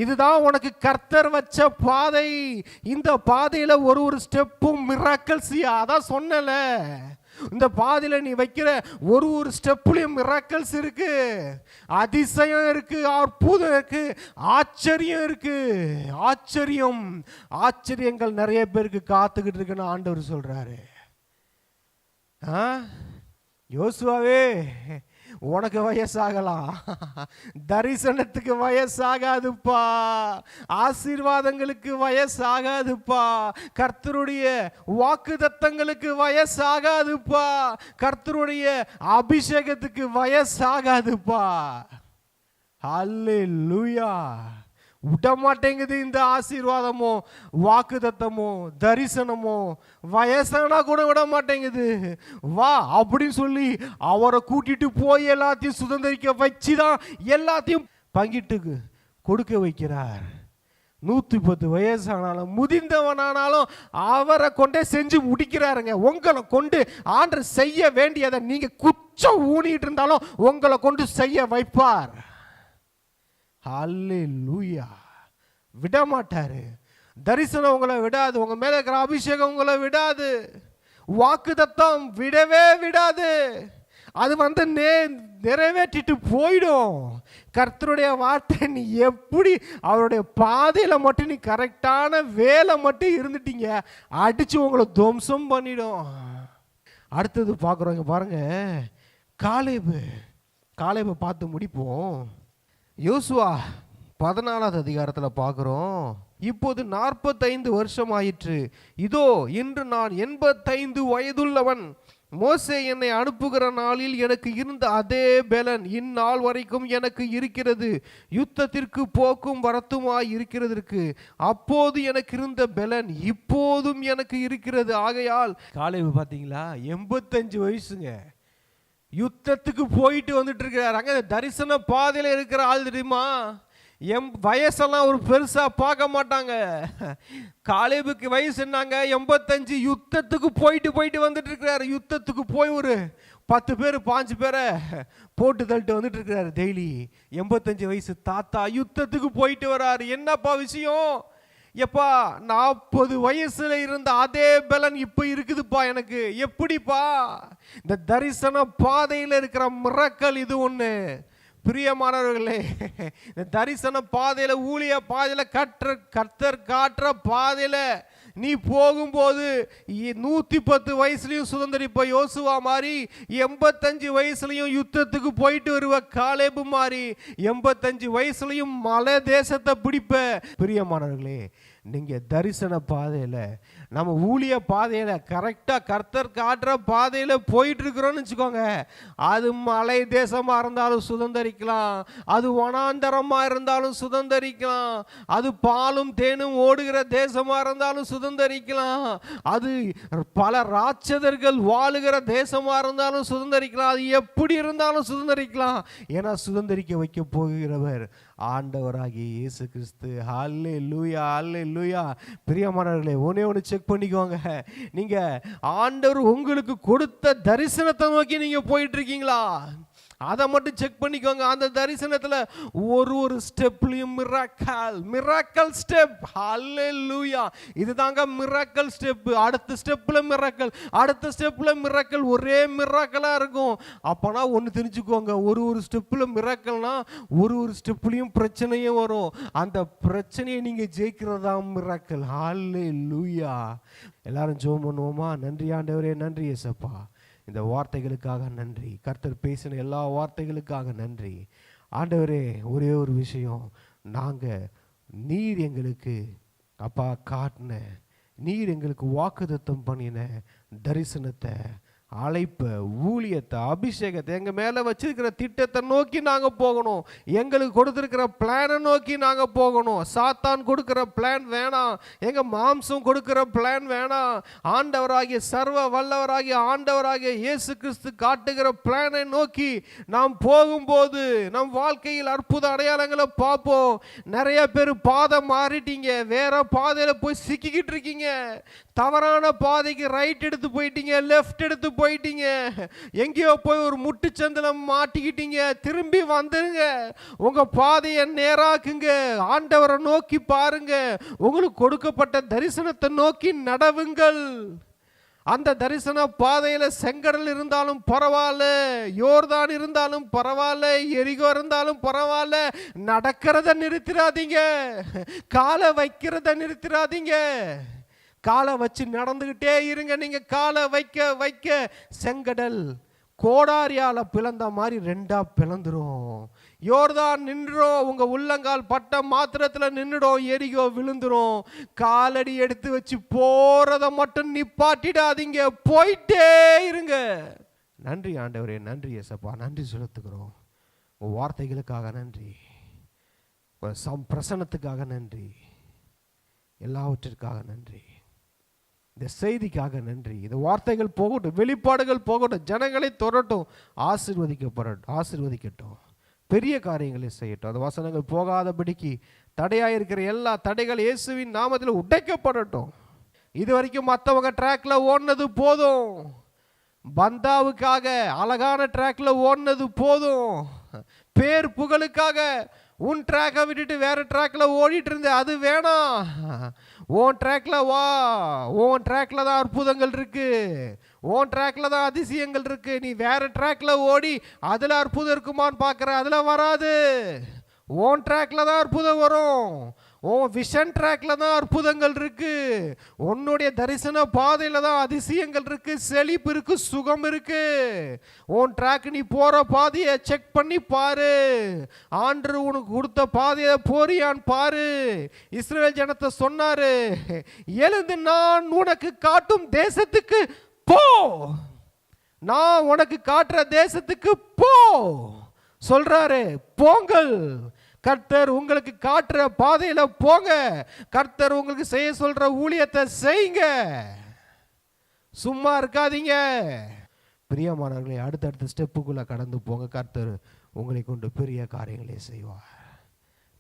இதுதான் உனக்கு கர்த்தர் வச்ச பாதை. இந்த பாதையில ஒரு ஸ்டெப்பும் மிராக்கிள்ஸ். அதான் சொன்னல, இந்த பாதையில நீ வைக்கிற ஒரு ஸ்டெப்லயும் மிராக்கிள்ஸ் இருக்கு, அதிசயம் இருக்கு, அற்புதம் இருக்கு, ஆச்சரியம் இருக்கு. ஆச்சரியங்கள் நிறைய பேருக்கு காத்துக்கிட்டு இருக்குன்னு ஆண்டவர் சொல்றாரு. யோசுவாவே, உனக்கு வயசாகலாம், தரிசனத்துக்கு வயசாகாதுப்பா, ஆசீர்வாதங்களுக்கு வயசாகாதுப்பா, கர்த்தருடைய வாக்குத்தத்தங்களுக்கு வயசாகாதுப்பா, கர்த்தருடைய அபிஷேகத்துக்கு வயசாகாதுப்பா. அல்லேலூயா. விட மாட்டேங்குது இந்த ஆசீர்வாதமோ வாக்குத்தத்தமோ தரிசனமோ, வயசானா கூட விட மாட்டேங்குது. வா அப்படின்னு சொல்லி அவரை கூட்டிட்டு போய் எல்லாத்தையும் சுதந்திரிக்க வச்சுதான் எல்லாத்தையும் பங்கிட்டு கொடுக்க வைக்கிறார். 110 வயசானாலும் முதிர்ந்தவனானாலும் அவரை கொண்டே செஞ்சு முடிக்கிறாருங்க. உங்களை கொண்டு ஆண்டவர் செய்ய வேண்டியதை நீங்க குச்சம் ஊனிட்டு இருந்தாலும் உங்களை கொண்டு செய்ய வைப்பார். அல்லேலூயா. விட மாட்டாரு. தரிசனம் உங்களை விடாது, உங்க மேல இருக்கிற அபிஷேகம் உங்களை விடாது, வாக்குத்தத்தம் விடவே விடாது. அது வந்து நிறைவேற்றிட்டு போயிடும். கர்த்தருடைய வார்த்தை நீ எப்படி அவருடைய பாதையில் மட்டும் நீ கரெக்டான வேலை மட்டும் இருந்துட்டீங்க, அடித்து உங்களை துவம்சம் பண்ணிடும். அடுத்தது பார்க்குறோங்க பாருங்க, காலேபை பார்த்து முடிப்போம். யோசுவா 14வது அதிகாரத்தில் பார்க்குறோம். இப்போது 45 வருஷம் ஆயிற்று, இதோ இன்று நான் 85 வயதுள்ளவன். மோசே என்னை அனுப்புகிற நாளில் எனக்கு இருந்த அதே பலன் இந்நாள் வரைக்கும் எனக்கு இருக்கிறது. யுத்தத்திற்கு போக்கும் வரத்துமாய் இருக்கிறதற்கு அப்போது எனக்கு இருந்த பலன் இப்போதும் எனக்கு இருக்கிறது. ஆகையால் காலேபு பார்த்தீங்களா, 85 வயசுங்க, யுத்தத்துக்கு போயிட்டு வந்துட்டு இருக்கிறார். அங்கே தரிசன பாதையில் இருக்கிற ஆள் தெரியுமா? வயசெல்லாம் ஒரு பெருசாக பார்க்க மாட்டாங்க. காலேபுக்கு வயசு என்னங்க, 85. யுத்தத்துக்கு போயிட்டு வந்துட்டு இருக்கிறாரு. யுத்தத்துக்கு போய் ஒரு 10 பேர் 5 பேரை போட்டு தள்ளிட்டு வந்துட்டு இருக்கிறாரு டெய்லி. 85 வயசு தாத்தா யுத்தத்துக்கு போயிட்டு வர்றாரு. என்னப்பா விஷயம்? எப்பா 40 வயசுல இருந்த அதே பலன் இப்போ இருக்குதுப்பா எனக்கு. எப்படிப்பா? இந்த தரிசன பாதையில் இருக்கிற மிரக்கல் இது ஒன்று. பிரியமானவர்களே, இந்த தரிசன பாதையில், ஊழிய பாதையில், கர்த்தர் காட்டுற பாதையில் நீ போகும்போது 110 வயசுலையும் சுதந்திரிப்ப யோசுவா மாதிரி, 85 வயசுலையும் யுத்தத்துக்கு போயிட்டு வருவ காலேபு மாதிரி, 85 வயசுலையும் மலை தேசத்தை பிடிப்ப. பிரியமானவர்களே, நீங்கள் தரிசன பாதையில், நம்ம ஊழிய பாதையில் கரெக்டாக கர்த்தர் காட்டுற பாதையில் போயிட்டு இருக்கிறோன்னு வச்சுக்கோங்க. அது மலை தேசமாக இருந்தாலும் சுதந்திரிக்கலாம், அது வனாந்தரமாக இருந்தாலும் சுதந்திரிக்கலாம், அது பாலும் தேனும் ஓடுகிற தேசமாக இருந்தாலும் சுதந்திரிக்கலாம், அது பல ராட்சதர்கள் வாழுகிற தேசமாக இருந்தாலும் சுதந்திரிக்கலாம், அது எப்படி இருந்தாலும் சுதந்திரிக்கலாம். ஏன்னா சுதந்திரிக்க வைக்க போகிறவர் ஆண்டவராகிய இயேசு கிறிஸ்து. ஹல்லேலூயா, ஹல்லேலூயா. பிரியமானவர்களே, ஒன்று செக் பண்ணிக்கோங்க. நீங்க ஆண்டவர் உங்களுக்கு கொடுத்த தரிசனத்தை நோக்கி நீங்க போயிட்டு இருக்கீங்களா? அதை மட்டும் செக் பண்ணிக்கோங்க. அந்த தரிசனத்தில் ஒரு ஸ்டெப்லையும் மிராக்கல் ஸ்டெப். ஹல்லேலூயா. இதுதாங்க மிராக்கல் ஸ்டெப். அடுத்த ஸ்டெப்பில் மிராக்கல், அடுத்த ஸ்டெப்பில் மிராக்கல், ஒரே மிராக்கலாக இருக்கும். அப்போனா ஒன்று தெரிஞ்சுக்கோங்க, ஒரு ஸ்டெப்பில் மிராக்கல்னா ஒரு ஸ்டெப்லையும் பிரச்சனையும் வரும். அந்த பிரச்சனையை நீங்கள் ஜெயிக்கிறதா மிராக்கல். ஹல்லேலூயா. எல்லாரும் ஜெபம் பண்ணுவோமா? நன்றி ஆண்டவரே, நன்றி இயேசப்பா, இந்த வார்த்தைகளுக்காக நன்றி. கர்த்தர் பேசின எல்லா வார்த்தைகளுக்காக நன்றி ஆண்டவரே. ஒரே ஒரு விஷயம், நீர் எங்களுக்கு அப்பா காட்டின, நீர் எங்களுக்கு வாக்குத்தத்தம் பண்ணின தரிசனத்தை, அழைப்ப, ஊழியத்தை, அபிஷேகத்தை, எங்கள் மேலே வச்சிருக்கிற திட்டத்தை நோக்கி நாங்கள் போகணும். எங்களுக்கு கொடுத்துருக்கிற பிளானை நோக்கி நாங்கள் போகணும். சாத்தான் கொடுக்குற பிளான் வேணாம், எங்கள் மாம்சம் கொடுக்குற பிளான் வேணாம். ஆண்டவராகிய சர்வ வல்லவராகிய ஆண்டவராகிய இயேசு கிறிஸ்து காட்டுகிற பிளானை நோக்கி நாம் போகும்போது நம் வாழ்க்கையில் அற்புத அடையாளங்களை பார்ப்போம். நிறைய பேர் பாதை மாறிட்டீங்க, வேற பாதையில் போய் சிக்கிக்கிட்டு இருக்கீங்க. தவறான பாதைக்கு ரைட் எடுத்து போயிட்டீங்க, லெஃப்ட் எடுத்து போயிட்டீங்க, எங்கேயோ போய் ஒரு முட்டுச்சந்தில் மாட்டிக்கிட்டீங்க. திரும்பி வந்துருங்க, உங்க பாதையை நேராக்குங்க, ஆண்டவரை நோக்கி பாருங்க, உங்களுக்கு கொடுக்கப்பட்ட தரிசனத்தை நோக்கி நடவுங்கள். அந்த தரிசன பாதையில் செங்கடல் இருந்தாலும் பரவாயில்ல, யோர்தான் இருந்தாலும் பரவாயில்ல, எரிகோ இருந்தாலும் பரவாயில்ல, நடக்கிறத நிறுத்திடாதீங்க, காலை வைக்கிறத நிறுத்திடாதீங்க. காலை வச்சு நடந்துகிட்டே இருங்க. நீங்க காலை வைக்க வைக்க செங்கடல் கோடாரியால பிளந்த மாதிரி 2ஆ பிளந்துரும். யோர்தான் நின்றுடும், உங்க உள்ளங்கால் பட்ட மாத்திரத்தில் நின்றுடும். எரிகோ விழுந்துரும். காலடி எடுத்து வச்சு போறத மட்டும் நிப்பாட்டிடாதீங்க, போயிட்டே இருங்க. நன்றி ஆண்டவரே, நன்றி இயேசப்பா, நன்றி செலுத்துகிறோம். உங்க வார்த்தைகளுக்காக நன்றி, பிரசன்னத்துக்காக நன்றி, எல்லாவற்றிற்காக நன்றி, இந்த செய்திக்காக நன்றி. இந்த வார்த்தைகள் போகட்டும், வெளிப்பாடுகள் போகட்டும், ஜனங்களை தொடரட்டும், ஆசீர்வதிக்கட்டும், பெரிய காரியங்களை செய்யட்டும். அந்த வசனங்கள் போகாதபடிக்கு தடையாயிருக்கிற எல்லா தடைகள் இயேசுவின் நாமத்தில் உடைக்கப்படட்டும். இது வரைக்கும் மற்றவங்க ட்ராக்ல ஓடினது போதும், பந்தாவுக்காக அழகான ட்ராக்ல ஓடினது போதும், பேர் புகழுக்காக உன் ட்ராக்கை விட்டுட்டு வேற ட்ராக்ல ஓடிட்டு இருந்த அது வேணாம். உன் ட்ராக்ல வா, உன் ட்ராக்ல தான் அற்புதங்கள் இருக்கு, உன் ட்ராக்ல தான் அதிசயங்கள் இருக்கு. நீ வேற ட்ராக்ல ஓடி அதுல அற்புதம் இருக்குமான்னு பார்க்குற, அதுல வராது. உன் ட்ராக்ல தான் அற்புதம் வரும். உன் விஷன் ட்ராக்ல தான் அற்புதங்கள் இருக்கு. உன்னுடைய தரிசன பாதையில தான் அதிசயங்கள் இருக்கு, செழிப்பு இருக்கு, சுகம் இருக்கு. உன் ட்ராக் நீ போற பாதையை செக் பண்ணி பாரு. ஆண்டவர் உனக்கு கொடுத்த பாதையை போறியான்னு பாரு. இஸ்ரவேல் ஜனத்தை சொன்னாரு, எழுந்து நான் உனக்கு காட்டும் தேசத்துக்கு போ. நான் உனக்கு காட்டுற தேசத்துக்கு போ சொல்றாரு. போங்கள், கர்த்தர் உங்களுக்கு காட்டுற பாதையில போங்க. கர்த்தர் உங்களுக்கு செய்ய சொல்ற ஊழியத்தை செய்யுங்க. சும்மா இருக்காதீங்க. பிரியமானவர்களே, அடுத்தடுத்த ஸ்டெப்புக்குள்ள கடந்து போங்க. கர்த்தர் உங்களை கொண்டு பெரிய காரியங்களை செய்வார்.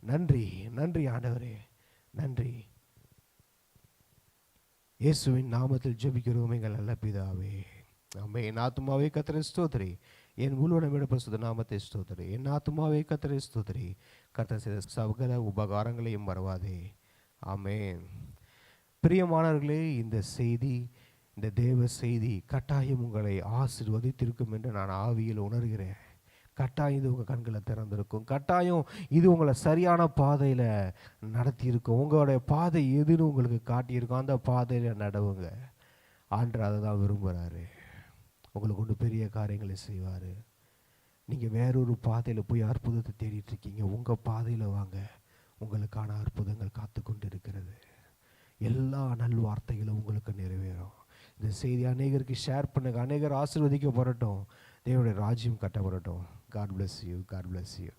நன்றி, நன்றி ஆண்டவரே, நன்றி. இயேசுவின் நாமத்தில் ஜெபிக்கிறோம் எங்கள் நல்ல பிதாவே, ஆமென். ஆத்துமாவே கர்த்தரை ஸ்தோத்திரி, என் முழுவதும் பரிசுத்த நாமத்தை ஸ்தோத்திரி. என் ஆத்துமாவே கர்த்தரை ஸ்தோத்திரி, கர்த்தர் செய்த சகல உபகாரங்களையும் மறவாதே. ஆமென். பிரியமானவர்களே, இந்த செய்தி, இந்த தேவ செய்தி கட்டாயம் உங்களை ஆசீர்வதித்திருக்கும் என்று நான் ஆவியில் உணர்கிறேன். கட்டாயம் இது உங்கள் கண்களை திறந்திருக்கும். கட்டாயம் இது உங்களை சரியான பாதையில் நடத்தியிருக்கும். உங்களுடைய பாதை எதுன்னு உங்களுக்கு காட்டியிருக்கும். அந்த பாதையில் நடவுங்க. ஆண்டவர் அதை தான் விரும்புகிறாரு. உங்களுக்கு ஒன்று பெரிய காரியங்களை செய்வார். நீங்கள் வேறொரு பாதையில் போய் அற்புதத்தை தேடிட்டு இருக்கீங்க. உங்கள் பாதையில் வாங்க, உங்களுக்கான அற்புதங்கள் காத்து கொண்டு இருக்கிறது. எல்லா நல்வார்த்தைகளும் உங்களுக்கு நிறைவேறும். இந்த செய்தி அநேகருக்கு ஷேர் பண்ணுங்க. அநேகர் ஆசீர்வதிக்கப்படட்டும். தேவனுடைய ராஜ்யம் கட்டப்படட்டும். God bless you. God bless you.